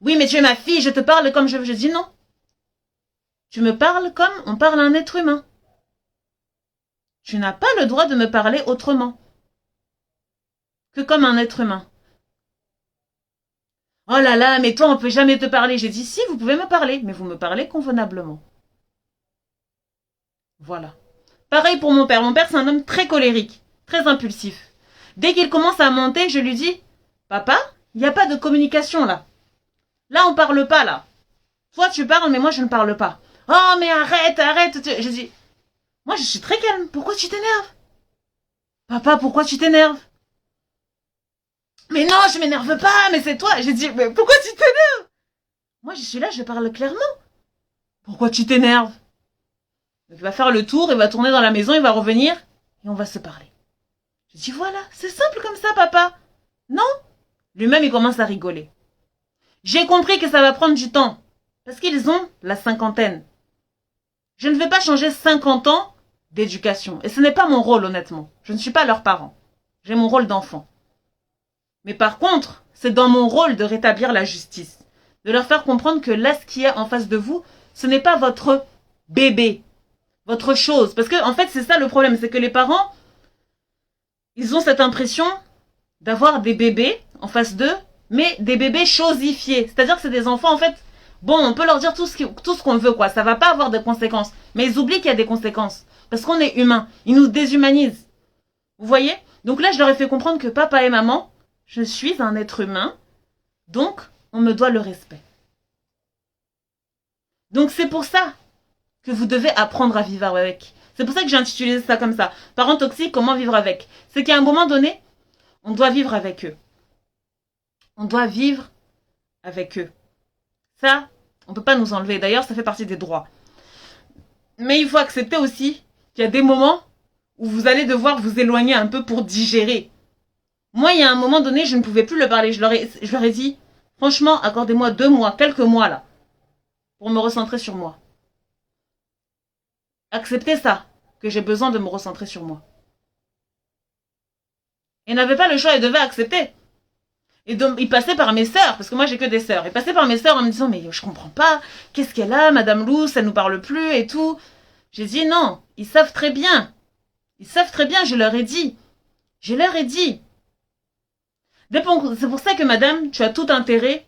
Oui, mais tu es ma fille, je te parle comme je veux. Je dis non. Tu me parles comme on parle à un être humain. Tu n'as pas le droit de me parler autrement que comme un être humain. Oh là là, mais toi, on peut jamais te parler. J'ai dit si, vous pouvez me parler, mais vous me parlez convenablement. Voilà. Pareil pour mon père. Mon père, c'est un homme très colérique, très impulsif. Dès qu'il commence à monter, je lui dis, papa, il n'y a pas de communication là. Là, on parle pas là. Toi, tu parles, mais moi, je ne parle pas. Oh, mais arrête, arrête. Je dis, moi, je suis très calme. Pourquoi tu t'énerves? Papa, pourquoi tu t'énerves? Mais non, je m'énerve pas, mais c'est toi. J'ai dit, mais pourquoi tu t'énerves? Moi, je suis là, je parle clairement. Pourquoi tu t'énerves? Il va faire le tour, il va tourner dans la maison, il va revenir, et on va se parler. Je dis, voilà, c'est simple comme ça, papa. Non? Lui-même, il commence à rigoler. J'ai compris que ça va prendre du temps, parce qu'ils ont la cinquantaine. Je ne vais pas changer 50 ans d'éducation, et ce n'est pas mon rôle, honnêtement. Je ne suis pas leur parent. J'ai mon rôle d'enfant. Mais par contre, c'est dans mon rôle de rétablir la justice, de leur faire comprendre que là, ce qui est en face de vous, ce n'est pas votre bébé, votre chose. Parce que, en fait, c'est ça le problème, c'est que les parents, ils ont cette impression d'avoir des bébés en face d'eux, mais des bébés chosifiés. C'est-à-dire que c'est des enfants, en fait, bon, on peut leur dire tout ce qu'on veut, quoi. Ça va pas avoir de conséquences. Mais ils oublient qu'il y a des conséquences. Parce qu'on est humain. Ils nous déshumanisent. Vous voyez? Donc là, je leur ai fait comprendre que papa et maman, je suis un être humain. Donc, on me doit le respect. Donc c'est pour ça que vous devez apprendre à vivre avec. C'est pour ça que j'ai intitulé ça comme ça. Parents toxiques, comment vivre avec? C'est qu'à un moment donné, on doit vivre avec eux. On doit vivre avec eux. Ça, on ne peut pas nous enlever. D'ailleurs, ça fait partie des droits. Mais il faut accepter aussi qu'il y a des moments où vous allez devoir vous éloigner un peu pour digérer. Moi, il y a un moment donné, je ne pouvais plus leur parler. Je leur ai dit, franchement, accordez-moi 2 mois, quelques mois là, pour me recentrer sur moi. Acceptez ça, que j'ai besoin de me recentrer sur moi. Ils n'avaient pas le choix, ils devaient accepter. Et donc, ils passaient par mes sœurs, parce que moi j'ai que des sœurs. Ils passaient par mes sœurs en me disant, mais je comprends pas, qu'est-ce qu'elle a, Madame Lou, ça nous parle plus et tout. J'ai dit non, ils savent très bien. Ils savent très bien, je leur ai dit. Je leur ai dit. C'est pour ça que madame, tu as tout intérêt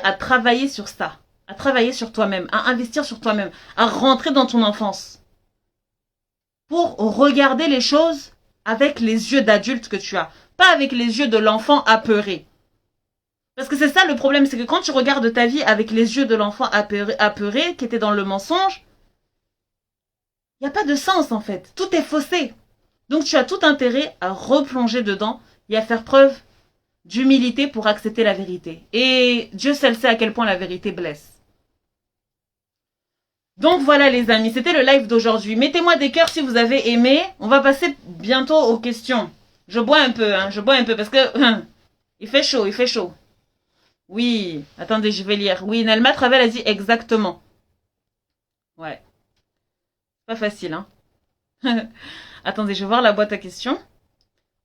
à travailler sur ça, à travailler sur toi-même, à investir sur toi-même, à rentrer dans ton enfance. Pour regarder les choses avec les yeux d'adulte que tu as, pas avec les yeux de l'enfant apeuré. Parce que c'est ça le problème, c'est que quand tu regardes ta vie avec les yeux de l'enfant apeuré qui était dans le mensonge, il n'y a pas de sens en fait, tout est faussé. Donc tu as tout intérêt à replonger dedans et à faire preuve d'humilité pour accepter la vérité. Et Dieu seul sait à quel point la vérité blesse. Donc voilà les amis, c'était le live d'aujourd'hui. Mettez-moi des cœurs si vous avez aimé. On va passer bientôt aux questions. Je bois un peu, je bois un peu parce que il fait chaud, il fait chaud. Oui, attendez, je vais lire. Oui, Nelma Travel a dit exactement. Ouais. Pas facile, hein. Attendez, je vais voir la boîte à questions.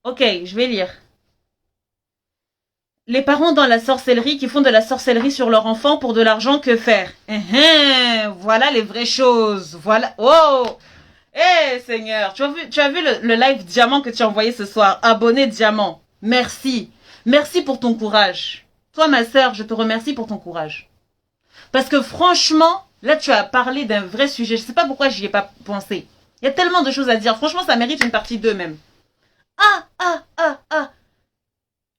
Ok, je vais lire. Les parents dans la sorcellerie qui font de la sorcellerie sur leur enfant pour de l'argent, que faire? Voilà les vraies choses. Voilà. Oh! Seigneur, tu as vu le live diamant que tu as envoyé ce soir? Abonné diamant. Merci. Merci pour ton courage. Toi, ma sœur, je te remercie pour ton courage. Parce que franchement, là, tu as parlé d'un vrai sujet. Je sais pas pourquoi j'y ai pas pensé. Il y a tellement de choses à dire. Franchement, ça mérite une partie 2 même.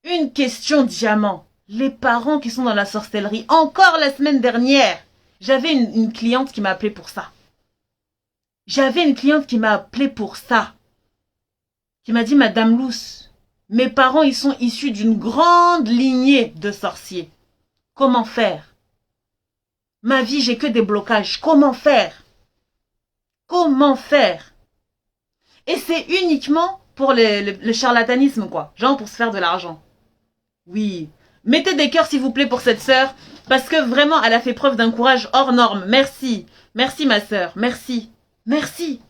Une question diamant. Les parents qui sont dans la sorcellerie. Encore la semaine dernière, j'avais une cliente qui m'a appelé pour ça. Qui m'a dit, Madame Luce, mes parents, ils sont issus d'une grande lignée de sorciers. Comment faire? Ma vie, j'ai que des blocages. Comment faire? Comment faire? Et c'est uniquement pour le charlatanisme, quoi. Genre pour se faire de l'argent. Oui. Mettez des cœurs, s'il vous plaît, pour cette sœur. Parce que vraiment, elle a fait preuve d'un courage hors norme. Merci. Merci, ma sœur. Merci. Merci.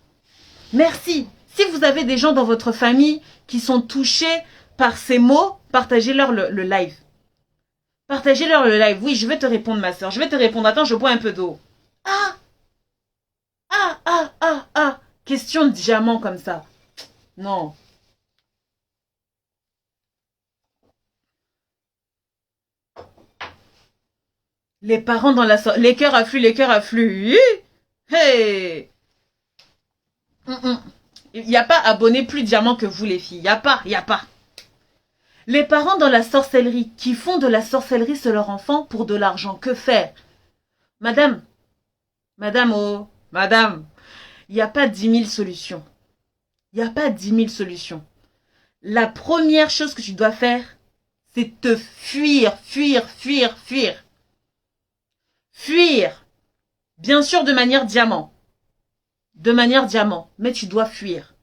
Merci. Si vous avez des gens dans votre famille qui sont touchés par ces mots, partagez-leur le live. Partagez-leur le live. Oui, je vais te répondre, ma sœur. Je vais te répondre. Attends, je bois un peu d'eau. Question de diamant comme ça. Non. Les parents dans la... Les cœurs affluent, les cœurs affluent. Hey. Il n'y a pas abonné plus diamant que vous, les filles. Il n'y a pas. Les parents dans la sorcellerie qui font de la sorcellerie sur leur enfant pour de l'argent, que faire? Madame, il n'y a pas 10 000 solutions. Il n'y a pas 10 000 solutions. La première chose que tu dois faire, c'est te fuir. Fuir. Bien sûr, de manière diamant. Mais tu dois fuir.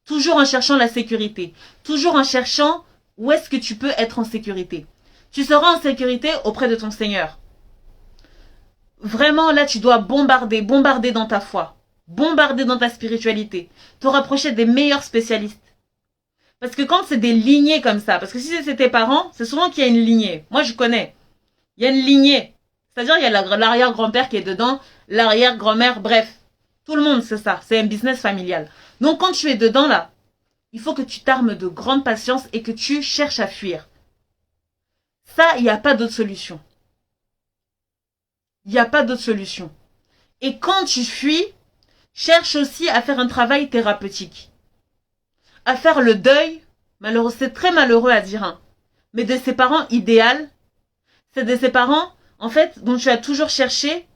Toujours en cherchant la sécurité. Toujours en cherchant où est-ce que tu peux être en sécurité. Tu seras en sécurité auprès de ton Seigneur. Vraiment, là, tu dois bombarder dans ta foi. Bombarder dans ta spiritualité. Te rapprocher des meilleurs spécialistes. Parce que quand c'est des lignées comme ça, parce que si c'est tes parents, c'est souvent qu'il y a une lignée. Moi, je connais. Il y a une lignée. C'est-à-dire, il y a l'arrière-grand-père qui est dedans, l'arrière-grand-mère, bref. Tout le monde, c'est ça. C'est un business familial. Donc, quand tu es dedans, là, il faut que tu t'armes de grande patience et que tu cherches à fuir. Ça, il n'y a pas d'autre solution. Il n'y a pas d'autre solution. Et quand tu fuis, cherche aussi à faire un travail thérapeutique. À faire le deuil, malheureux, c'est très malheureux à dire, hein, mais de ses parents idéaux, c'est de ses parents, en fait, dont tu as toujours cherché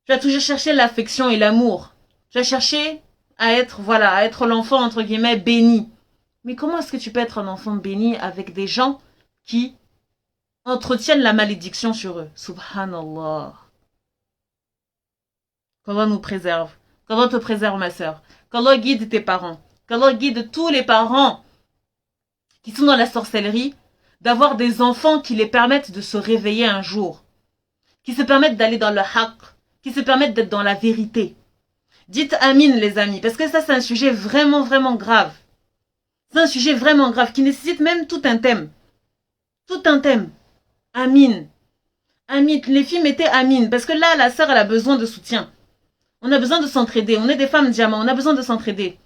l'affection et l'amour. Tu as cherché à être l'enfant, entre guillemets, béni. Mais comment est-ce que tu peux être un enfant béni avec des gens qui entretiennent la malédiction sur eux? Subhanallah. Qu'Allah nous préserve. Qu'Allah te préserve, ma sœur. Qu'Allah guide tes parents. Qu'Allah guide tous les parents qui sont dans la sorcellerie, d'avoir des enfants qui les permettent de se réveiller un jour, qui se permettent d'aller dans le haqq, qui se permettent d'être dans la vérité. Dites amin les amis, parce que ça c'est un sujet vraiment vraiment grave. C'est un sujet vraiment grave qui nécessite même tout un thème. Tout un thème. Amin. Amin. Les filles mettez amin, parce que là la sœur elle a besoin de soutien. On a besoin de s'entraider. On est des femmes diamants, on a besoin de s'entraider.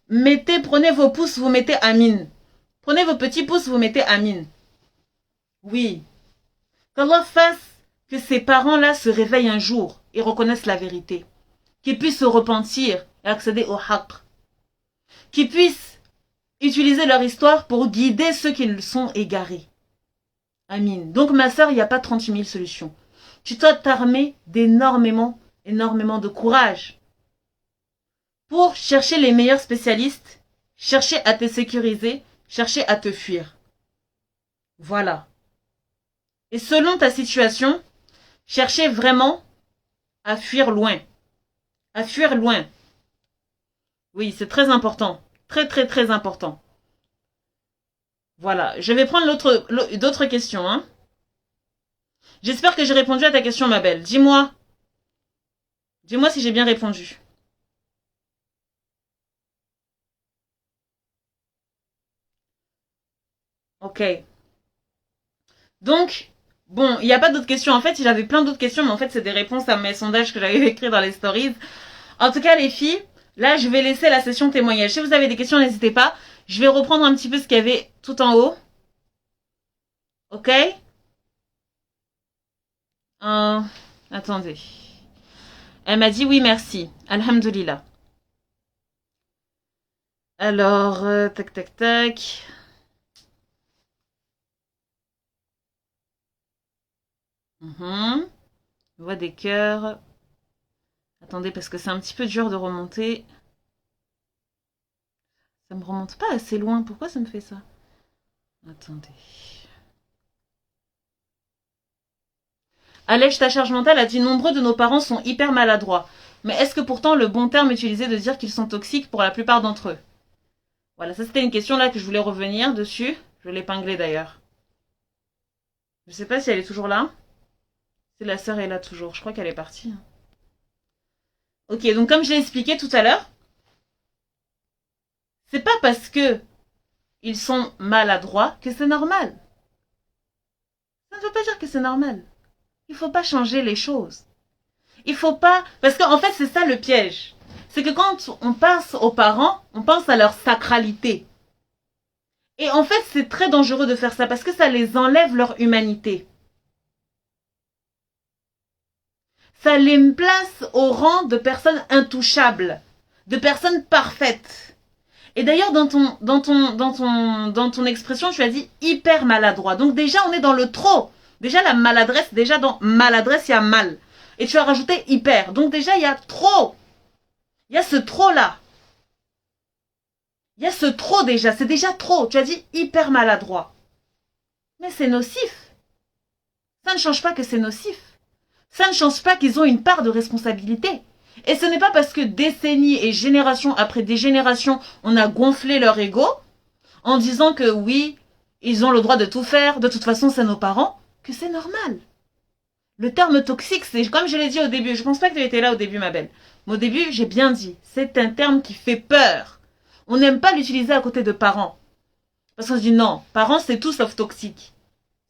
Prenez vos pouces, vous mettez amin. Prenez vos petits pouces, vous mettez amin. Oui. Qu'Allah fasse que ces parents-là se réveillent un jour et reconnaissent la vérité. Qu'ils puissent se repentir et accéder au haqq. Qu'ils puissent utiliser leur histoire pour guider ceux qui sont égarés. Amin. Donc ma sœur, il n'y a pas 38 000 solutions. Tu dois t'armer d'énormément de courage pour chercher les meilleurs spécialistes, chercher à te sécuriser, chercher à te fuir. Voilà. Et selon ta situation, cherchez vraiment à fuir loin. À fuir loin. Oui, c'est très important. Très, très, très important. Voilà. Je vais prendre d'autres questions. Hein. J'espère que j'ai répondu à ta question, ma belle. Dis-moi. Dis-moi si j'ai bien répondu. Ok. Donc, bon, il n'y a pas d'autres questions. En fait, j'avais plein d'autres questions, mais en fait, c'est des réponses à mes sondages que j'avais écrits dans les stories. En tout cas, les filles, là, je vais laisser la session témoignage. Si vous avez des questions, n'hésitez pas. Je vais reprendre un petit peu ce qu'il y avait tout en haut. Ok? Attendez. Elle m'a dit oui, merci. Alhamdulillah. Alors, tac, tac, tac. Je vois des cœurs. Attendez, parce que c'est un petit peu dur de remonter. Ça me remonte pas assez loin. Pourquoi ça me fait ça? Attendez. Allège ta charge mentale a dit nombreux de nos parents sont hyper maladroits. Mais est-ce que pourtant le bon terme utilisé de dire qu'ils sont toxiques pour la plupart d'entre eux? Voilà, ça c'était une question là que je voulais revenir dessus. Je vais l'épingler d'ailleurs. Je sais pas si elle est toujours là. Si la sœur est là toujours. Je crois qu'elle est partie. Ok, donc comme je l'ai expliqué tout à l'heure, c'est pas parce que ils sont maladroits que c'est normal. Ça ne veut pas dire que c'est normal. Il faut pas changer les choses. Il faut pas... Parce qu'en fait, c'est ça le piège. C'est que quand on pense aux parents, on pense à leur sacralité. Et en fait, c'est très dangereux de faire ça parce que ça les enlève leur humanité. Ça les place au rang de personnes intouchables, de personnes parfaites. Et d'ailleurs, dans ton expression, tu as dit hyper maladroit. Donc déjà, on est dans le trop. Déjà, la maladresse, déjà dans maladresse, il y a mal. Et tu as rajouté hyper. Donc déjà, il y a trop. Il y a ce trop-là. Il y a ce trop déjà. C'est déjà trop. Tu as dit hyper maladroit. Mais c'est nocif. Ça ne change pas que c'est nocif. Ça ne change pas qu'ils ont une part de responsabilité. Et ce n'est pas parce que décennies et générations après des générations, on a gonflé leur ego en disant que oui, ils ont le droit de tout faire, de toute façon c'est nos parents, que c'est normal. Le terme toxique, c'est comme je l'ai dit au début, je pense pas que tu étais là au début ma belle, mais au début j'ai bien dit, c'est un terme qui fait peur. On n'aime pas l'utiliser à côté de parents. Parce qu'on se dit non, parents c'est tout sauf toxique.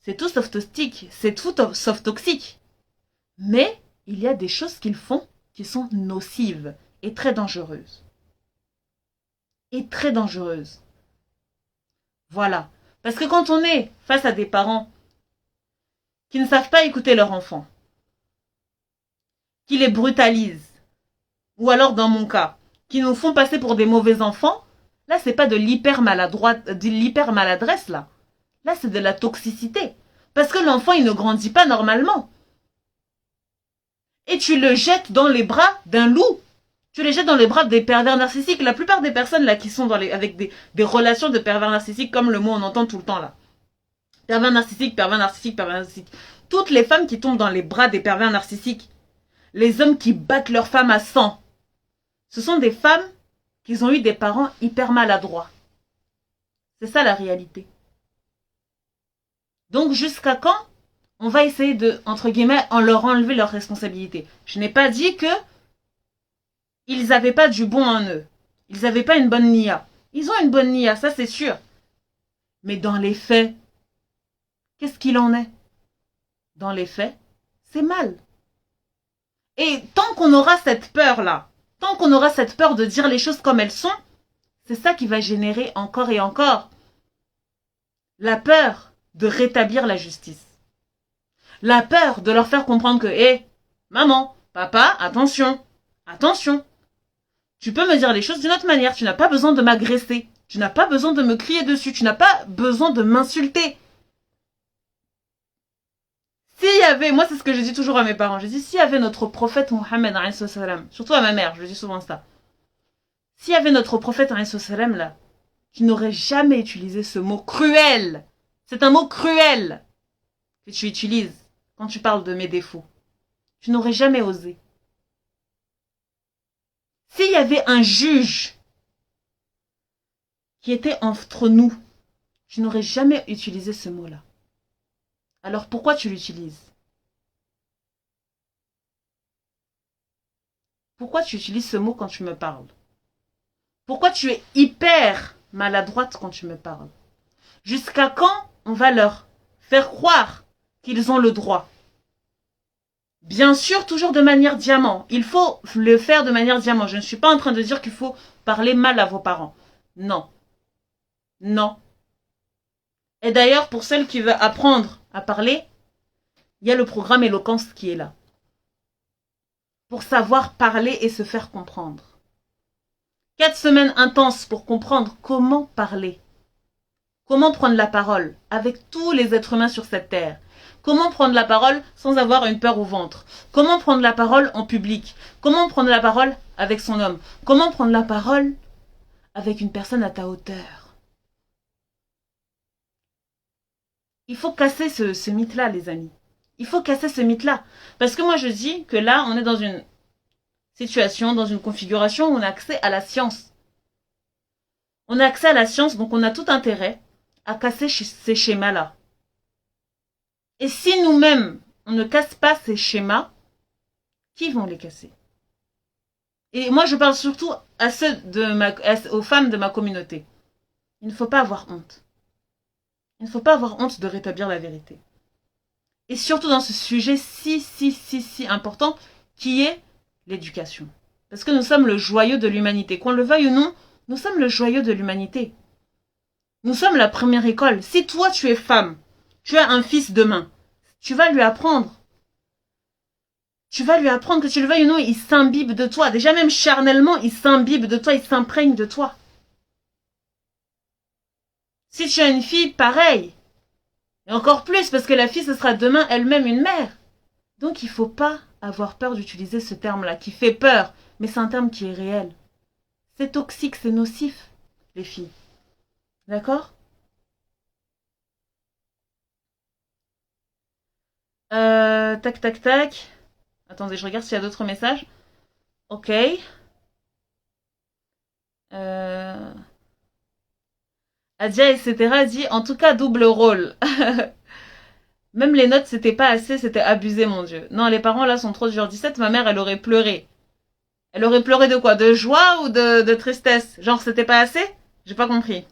C'est tout sauf toxique, c'est tout sauf toxique. Mais il y a des choses qu'ils font qui sont nocives et très dangereuses. Et très dangereuses. Voilà. Parce que quand on est face à des parents qui ne savent pas écouter leur enfant, qui les brutalisent, ou alors dans mon cas, qui nous font passer pour des mauvais enfants, là c'est pas de l'hyper maladresse là. Là c'est de la toxicité. Parce que l'enfant il ne grandit pas normalement. Et tu le jettes dans les bras d'un loup. Tu les jettes dans les bras des pervers narcissiques. La plupart des personnes là qui sont avec des relations de pervers narcissiques, comme le mot on entend tout le temps là. Pervers narcissique, pervers narcissique, pervers narcissique. Toutes les femmes qui tombent dans les bras des pervers narcissiques, les hommes qui battent leurs femmes à sang, ce sont des femmes qu'ils ont eu des parents hyper maladroits. C'est ça la réalité. Donc jusqu'à quand on va essayer de, entre guillemets, en leur enlever leurs responsabilités? Je n'ai pas dit que ils n'avaient pas du bon en eux. Ils n'avaient pas une bonne nia. Ils ont une bonne nia, ça c'est sûr. Mais dans les faits, qu'est-ce qu'il en est? Dans les faits, c'est mal. Et tant qu'on aura cette peur-là, tant qu'on aura cette peur de dire les choses comme elles sont, c'est ça qui va générer encore et encore la peur de rétablir la justice. La peur de leur faire comprendre que, hé, maman, papa, attention, attention. Tu peux me dire les choses d'une autre manière. Tu n'as pas besoin de m'agresser. Tu n'as pas besoin de me crier dessus. Tu n'as pas besoin de m'insulter. S'il y avait, moi c'est ce que je dis toujours à mes parents, je dis s'il y avait notre prophète Mohammed, surtout à ma mère, je dis souvent ça. S'il y avait notre prophète là, tu n'aurais jamais utilisé ce mot cruel. C'est un mot cruel que tu utilises quand tu parles de mes défauts. Tu n'aurais jamais osé. S'il y avait un juge qui était entre nous, je n'aurais jamais utilisé ce mot-là. Alors pourquoi tu l'utilises? Pourquoi tu utilises ce mot quand tu me parles? Pourquoi tu es hyper maladroite quand tu me parles? Jusqu'à quand on va leur faire croire qu'ils ont le droit? Bien sûr, toujours de manière diamant. Il faut le faire de manière diamant. Je ne suis pas en train de dire qu'il faut parler mal à vos parents. Non. Non. Et d'ailleurs, pour celle qui veut apprendre à parler, il y a le programme Éloquence qui est là. Pour savoir parler et se faire comprendre. 4 semaines intenses pour comprendre comment parler. Comment prendre la parole avec tous les êtres humains sur cette terre. Comment prendre la parole sans avoir une peur au ventre. Comment prendre la parole en public. Comment prendre la parole avec son homme. Comment prendre la parole avec une personne à ta hauteur. Il faut casser ce mythe-là, les amis. Il faut casser ce mythe-là. Parce que moi, je dis que là, on est dans une situation, dans une configuration où on a accès à la science. On a accès à la science, donc on a tout intérêt à casser ces schémas-là. Et si nous-mêmes, on ne casse pas ces schémas, qui vont les casser? Et moi, je parle surtout à aux femmes de ma communauté. Il ne faut pas avoir honte. Il ne faut pas avoir honte de rétablir la vérité. Et surtout dans ce sujet si important qui est l'éducation. Parce que nous sommes le joyau de l'humanité. Qu'on le veuille ou non, nous sommes le joyau de l'humanité. Nous sommes la première école. Si toi tu es femme, tu as un fils demain, tu vas lui apprendre. Tu vas lui apprendre que tu le veuilles ou non, il s'imbibe de toi. Déjà même charnellement, il s'imbibe de toi, il s'imprègne de toi. Si tu as une fille, pareil. Et encore plus, parce que la fille, ce sera demain elle-même une mère. Donc il ne faut pas avoir peur d'utiliser ce terme-là, qui fait peur, mais c'est un terme qui est réel. C'est toxique, c'est nocif, les filles. D'accord? Tac. Attendez, je regarde s'il y a d'autres messages. Ok. Adia, etc. dit, en tout cas, double rôle. Même les notes, c'était pas assez, c'était abusé, mon Dieu. Non, les parents, là, sont trop durs. 17, ma mère, elle aurait pleuré. Elle aurait pleuré de quoi? De joie ou de tristesse? Genre, c'était pas assez? J'ai pas compris.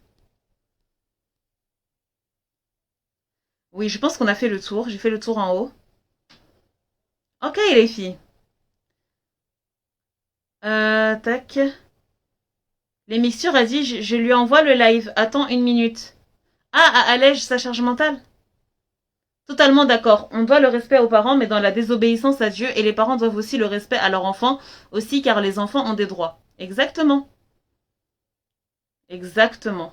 Oui, je pense qu'on a fait le tour. J'ai fait le tour en haut. Ok, les filles. Tac. Les mixtures, a dit, je lui envoie le live. Attends 1 minute. Ah, allège sa charge mentale? Totalement d'accord. On doit le respect aux parents, mais dans la désobéissance à Dieu, et les parents doivent aussi le respect à leurs enfants, aussi, car les enfants ont des droits. Exactement. Exactement.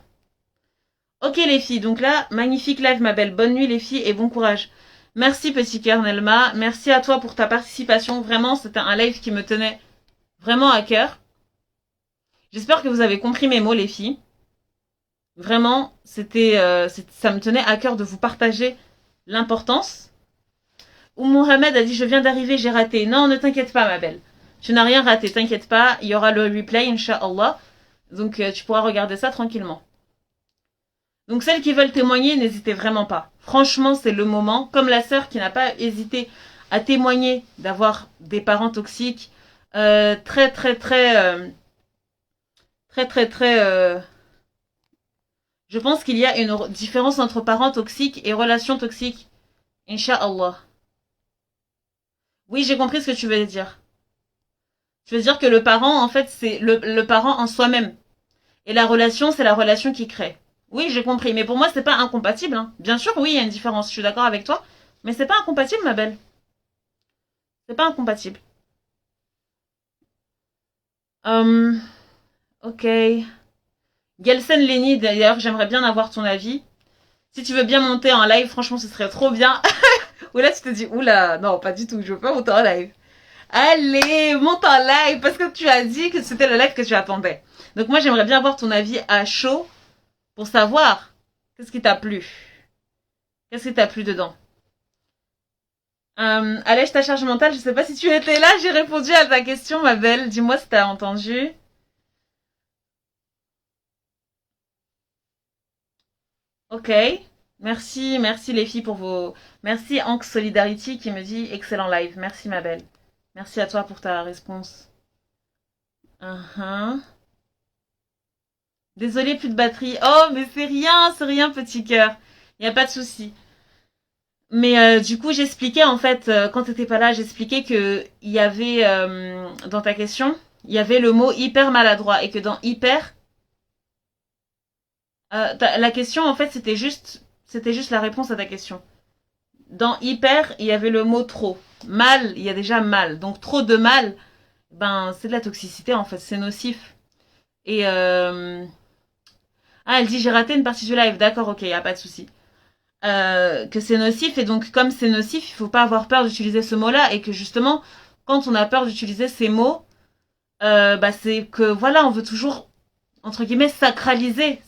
Ok les filles, donc là, magnifique live ma belle. Bonne nuit les filles et bon courage. Merci petit cœur Nelma. Merci à toi pour ta participation. Vraiment, c'était un live qui me tenait vraiment à cœur. J'espère que vous avez compris mes mots les filles. Vraiment, ça me tenait à cœur de vous partager l'importance. Ou Mohamed a dit je viens d'arriver, j'ai raté. Non, ne t'inquiète pas ma belle. Tu n'as rien raté, t'inquiète pas. Il y aura le replay, Inch'Allah. Donc tu pourras regarder ça tranquillement. Donc celles qui veulent témoigner, n'hésitez vraiment pas. Franchement, c'est le moment. Comme la sœur qui n'a pas hésité à témoigner d'avoir des parents toxiques, très très très très très très. Je pense qu'il y a une différence entre parents toxiques et relations toxiques. Inch'Allah. Oui, j'ai compris ce que tu veux dire. Je veux dire que le parent, en fait, c'est le parent en soi-même. Et la relation, c'est la relation qui crée. Oui, j'ai compris. Mais pour moi, c'est pas incompatible. Hein. Bien sûr, oui, il y a une différence. Je suis d'accord avec toi. Mais c'est pas incompatible, ma belle. C'est pas incompatible. Hum, ok. Gelsen Lenny, d'ailleurs, j'aimerais bien avoir ton avis. Si tu veux bien monter en live, franchement, ce serait trop bien. Ou là, tu te dis, oula, non, pas du tout, je veux pas monter en live. Allez, monte en live, parce que tu as dit que c'était le live que tu attendais. Donc moi, j'aimerais bien avoir ton avis à chaud pour savoir qu'est-ce qui t'a plu. Qu'est-ce qui t'a plu dedans. Allège ta charge mentale, je sais pas si tu étais là, j'ai répondu à ta question, ma belle. Dis-moi si t'as entendu. Ok. Merci, merci les filles pour vos... Merci Anx Solidarity qui me dit excellent live. Merci ma belle. Merci à toi pour ta réponse. Uh-huh. Désolée, plus de batterie. Oh, mais c'est rien, petit cœur. Y a pas de souci. Mais du coup, j'expliquais en fait, quand t'étais pas là, j'expliquais que il y avait dans ta question, il y avait le mot hyper maladroit et que dans hyper, la question en fait c'était juste la réponse à ta question. Dans hyper, il y avait le mot trop. Mal, il y a déjà mal. Donc trop de mal, ben c'est de la toxicité en fait, c'est nocif. Et ah, elle dit j'ai raté une partie du live. D'accord, ok, y a pas de souci. Que c'est nocif et donc comme c'est nocif, il faut pas avoir peur d'utiliser ce mot-là et que justement, quand on a peur d'utiliser ces mots, bah c'est que voilà, on veut toujours entre guillemets sacraliser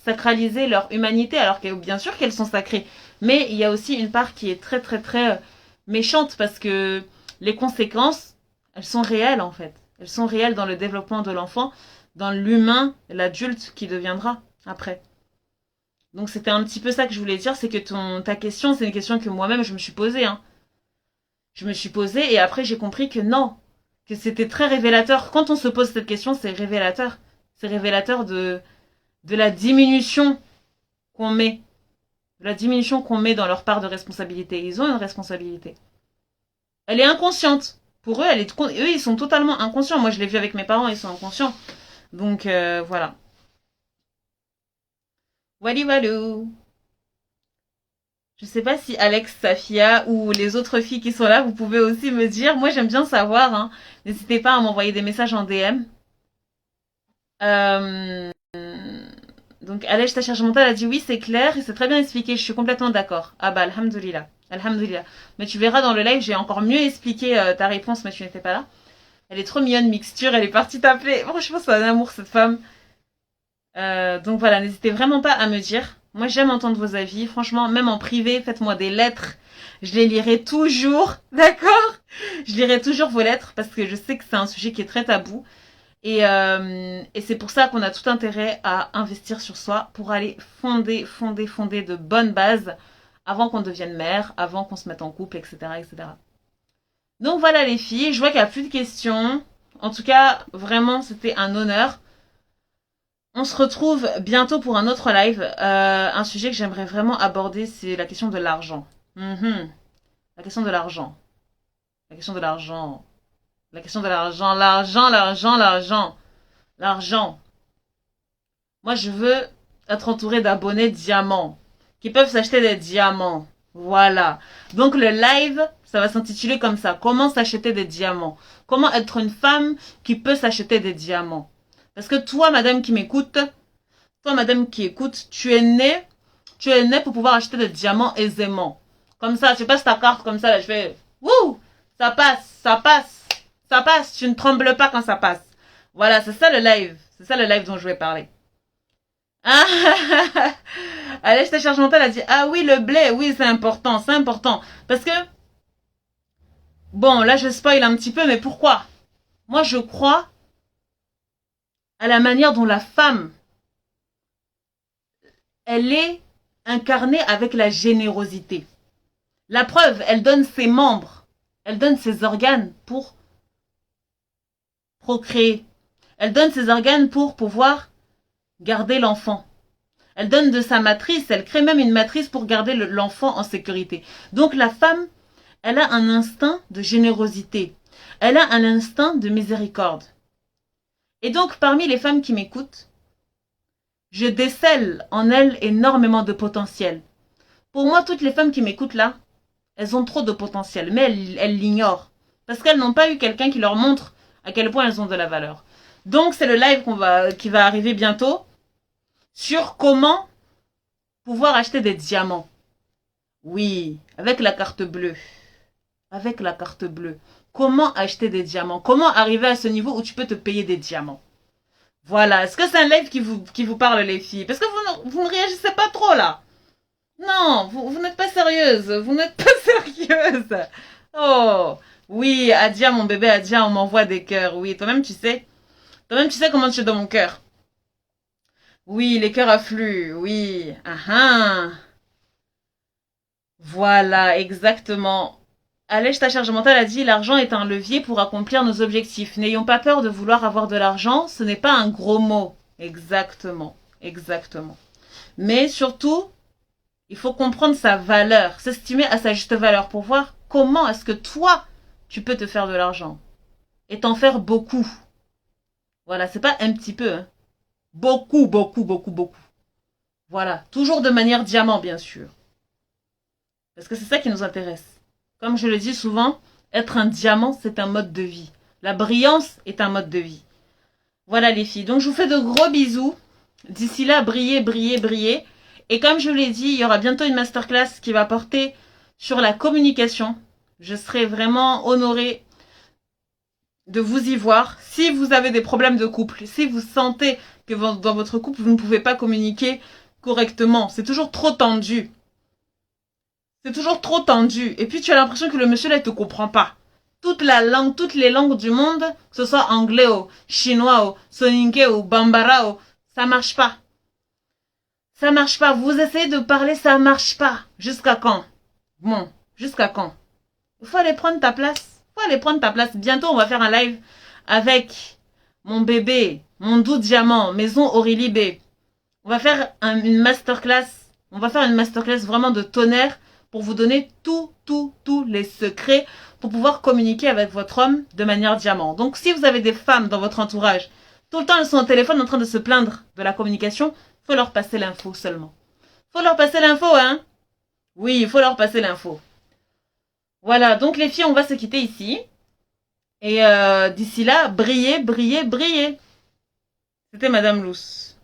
leur humanité alors que bien sûr qu'elles sont sacrées, mais il y a aussi une part qui est très très très méchante parce que les conséquences, elles sont réelles en fait. Elles sont réelles dans le développement de l'enfant, dans l'humain, l'adulte qui deviendra après. Donc c'était un petit peu ça que je voulais dire, c'est que ta question, c'est une question que moi-même je me suis posée. Hein. Je me suis posée et après j'ai compris que non, que c'était très révélateur. Quand on se pose cette question, c'est révélateur. C'est révélateur de la diminution qu'on met. De la diminution qu'on met dans leur part de responsabilité. Ils ont une responsabilité. Elle est inconsciente. Pour eux, eux, ils sont totalement inconscients. Moi, je l'ai vu avec mes parents, ils sont inconscients. Donc, voilà. Wally walou. Je sais pas si Alex, Safia ou les autres filles qui sont là, vous pouvez aussi me dire. Moi, j'aime bien savoir. Hein. N'hésitez pas à m'envoyer des messages en DM. Euh, donc, Alex, ta charge mentale a dit oui, c'est clair et c'est très bien expliqué. Je suis complètement d'accord. Ah bah, alhamdoulilah. Alhamdoulilah. Mais tu verras dans le live, j'ai encore mieux expliqué ta réponse, mais tu n'étais pas là. Elle est trop mignonne, mixture. Elle est partie t'appeler. Franchement, c'est un amour, cette femme. Donc voilà, n'hésitez vraiment pas à me dire. Moi, j'aime entendre vos avis. Franchement, même en privé, faites-moi des lettres. Je les lirai toujours, d'accord? Je lirai toujours vos lettres parce que je sais que c'est un sujet qui est très tabou. Et c'est pour ça qu'on a tout intérêt à investir sur soi pour aller fonder de bonnes bases avant qu'on devienne mère, avant qu'on se mette en couple, etc., etc. Donc voilà les filles, je vois qu'il n'y a plus de questions. En tout cas, vraiment, c'était un honneur. On se retrouve bientôt pour un autre live. Un sujet que j'aimerais vraiment aborder, c'est la question de l'argent. La question de l'argent. La question de l'argent. La question de l'argent. L'argent. Moi, je veux être entourée d'abonnés diamants qui peuvent s'acheter des diamants. Voilà. Donc le live, ça va s'intituler comme ça. Comment s'acheter des diamants? Comment être une femme qui peut s'acheter des diamants? Parce que toi, madame qui m'écoute, toi, madame qui écoute, tu es née pour pouvoir acheter des diamants aisément. Comme ça, je passe ta carte comme ça, là, je fais, wouh, ça passe, ça passe, ça passe, tu ne trembles pas quand ça passe. Voilà, c'est ça le live. C'est ça le live dont je vais parler. Ah, allez, je te charge mentale, elle a dit, ah oui, le blé, oui, c'est important, c'est important. Parce que, bon, là, je spoil un petit peu, mais pourquoi? Moi, je crois à la manière dont la femme, elle est incarnée avec la générosité. La preuve, elle donne ses membres, elle donne ses organes pour procréer. Elle donne ses organes pour pouvoir garder l'enfant. Elle donne de sa matrice, elle crée même une matrice pour garder l'enfant en sécurité. Donc la femme, elle a un instinct de générosité. Elle a un instinct de miséricorde. Et donc parmi les femmes qui m'écoutent, je décèle en elles énormément de potentiel. Pour moi, toutes les femmes qui m'écoutent là, elles ont trop de potentiel, mais elles l'ignorent. Parce qu'elles n'ont pas eu quelqu'un qui leur montre à quel point elles ont de la valeur. Donc c'est le live qui va arriver bientôt sur comment pouvoir acheter des diamants. Oui, avec la carte bleue. Avec la carte bleue. Comment acheter des diamants? Comment arriver à ce niveau où tu peux te payer des diamants? Voilà. Est-ce que c'est un live qui vous parle, les filles? Parce que vous ne réagissez pas trop, là. Non, vous n'êtes pas sérieuse. Vous n'êtes pas sérieuse. Oh, oui, Adia, mon bébé Adia, on m'envoie des cœurs. Oui, toi-même, tu sais. Toi-même, tu sais comment tu es dans mon cœur. Oui, les cœurs affluent. Oui. Ah ah. Voilà, exactement. Allège ta charge mentale a dit, l'argent est un levier pour accomplir nos objectifs. N'ayons pas peur de vouloir avoir de l'argent, ce n'est pas un gros mot. Exactement, exactement. Mais surtout, il faut comprendre sa valeur, s'estimer à sa juste valeur pour voir comment est-ce que toi, tu peux te faire de l'argent. Et t'en faire beaucoup. Voilà, c'est pas un petit peu, hein. Beaucoup, beaucoup, beaucoup, beaucoup. Voilà, toujours de manière diamant, bien sûr. Parce que c'est ça qui nous intéresse. Comme je le dis souvent, être un diamant, c'est un mode de vie. La brillance est un mode de vie. Voilà les filles. Donc je vous fais de gros bisous. D'ici là, brillez, brillez, brillez. Et comme je vous l'ai dit, il y aura bientôt une masterclass qui va porter sur la communication. Je serai vraiment honorée de vous y voir. Si vous avez des problèmes de couple, si vous sentez que dans votre couple, vous ne pouvez pas communiquer correctement, c'est toujours trop tendu. C'est toujours trop tendu. Et puis tu as l'impression que le monsieur là, il te comprend pas. Toute la langue, toutes les langues du monde, que ce soit anglais ou chinois ou soninké ou bambara, ça marche pas. Ça marche pas. Vous essayez de parler, ça marche pas. Jusqu'à quand? Bon, jusqu'à quand? Il faut aller prendre ta place. Il faut aller prendre ta place. Bientôt, on va faire un live avec mon bébé, mon doux diamant, maison Aurélie B. On va faire une masterclass. On va faire une masterclass vraiment de tonnerre pour vous donner tous les secrets pour pouvoir communiquer avec votre homme de manière diamant. Donc, si vous avez des femmes dans votre entourage, tout le temps elles sont au téléphone en train de se plaindre de la communication, faut leur passer l'info seulement. Faut leur passer l'info, hein? Oui, il faut leur passer l'info. Voilà, donc les filles, on va se quitter ici. Et d'ici là, brillez, brillez, brillez. C'était Madame Luce.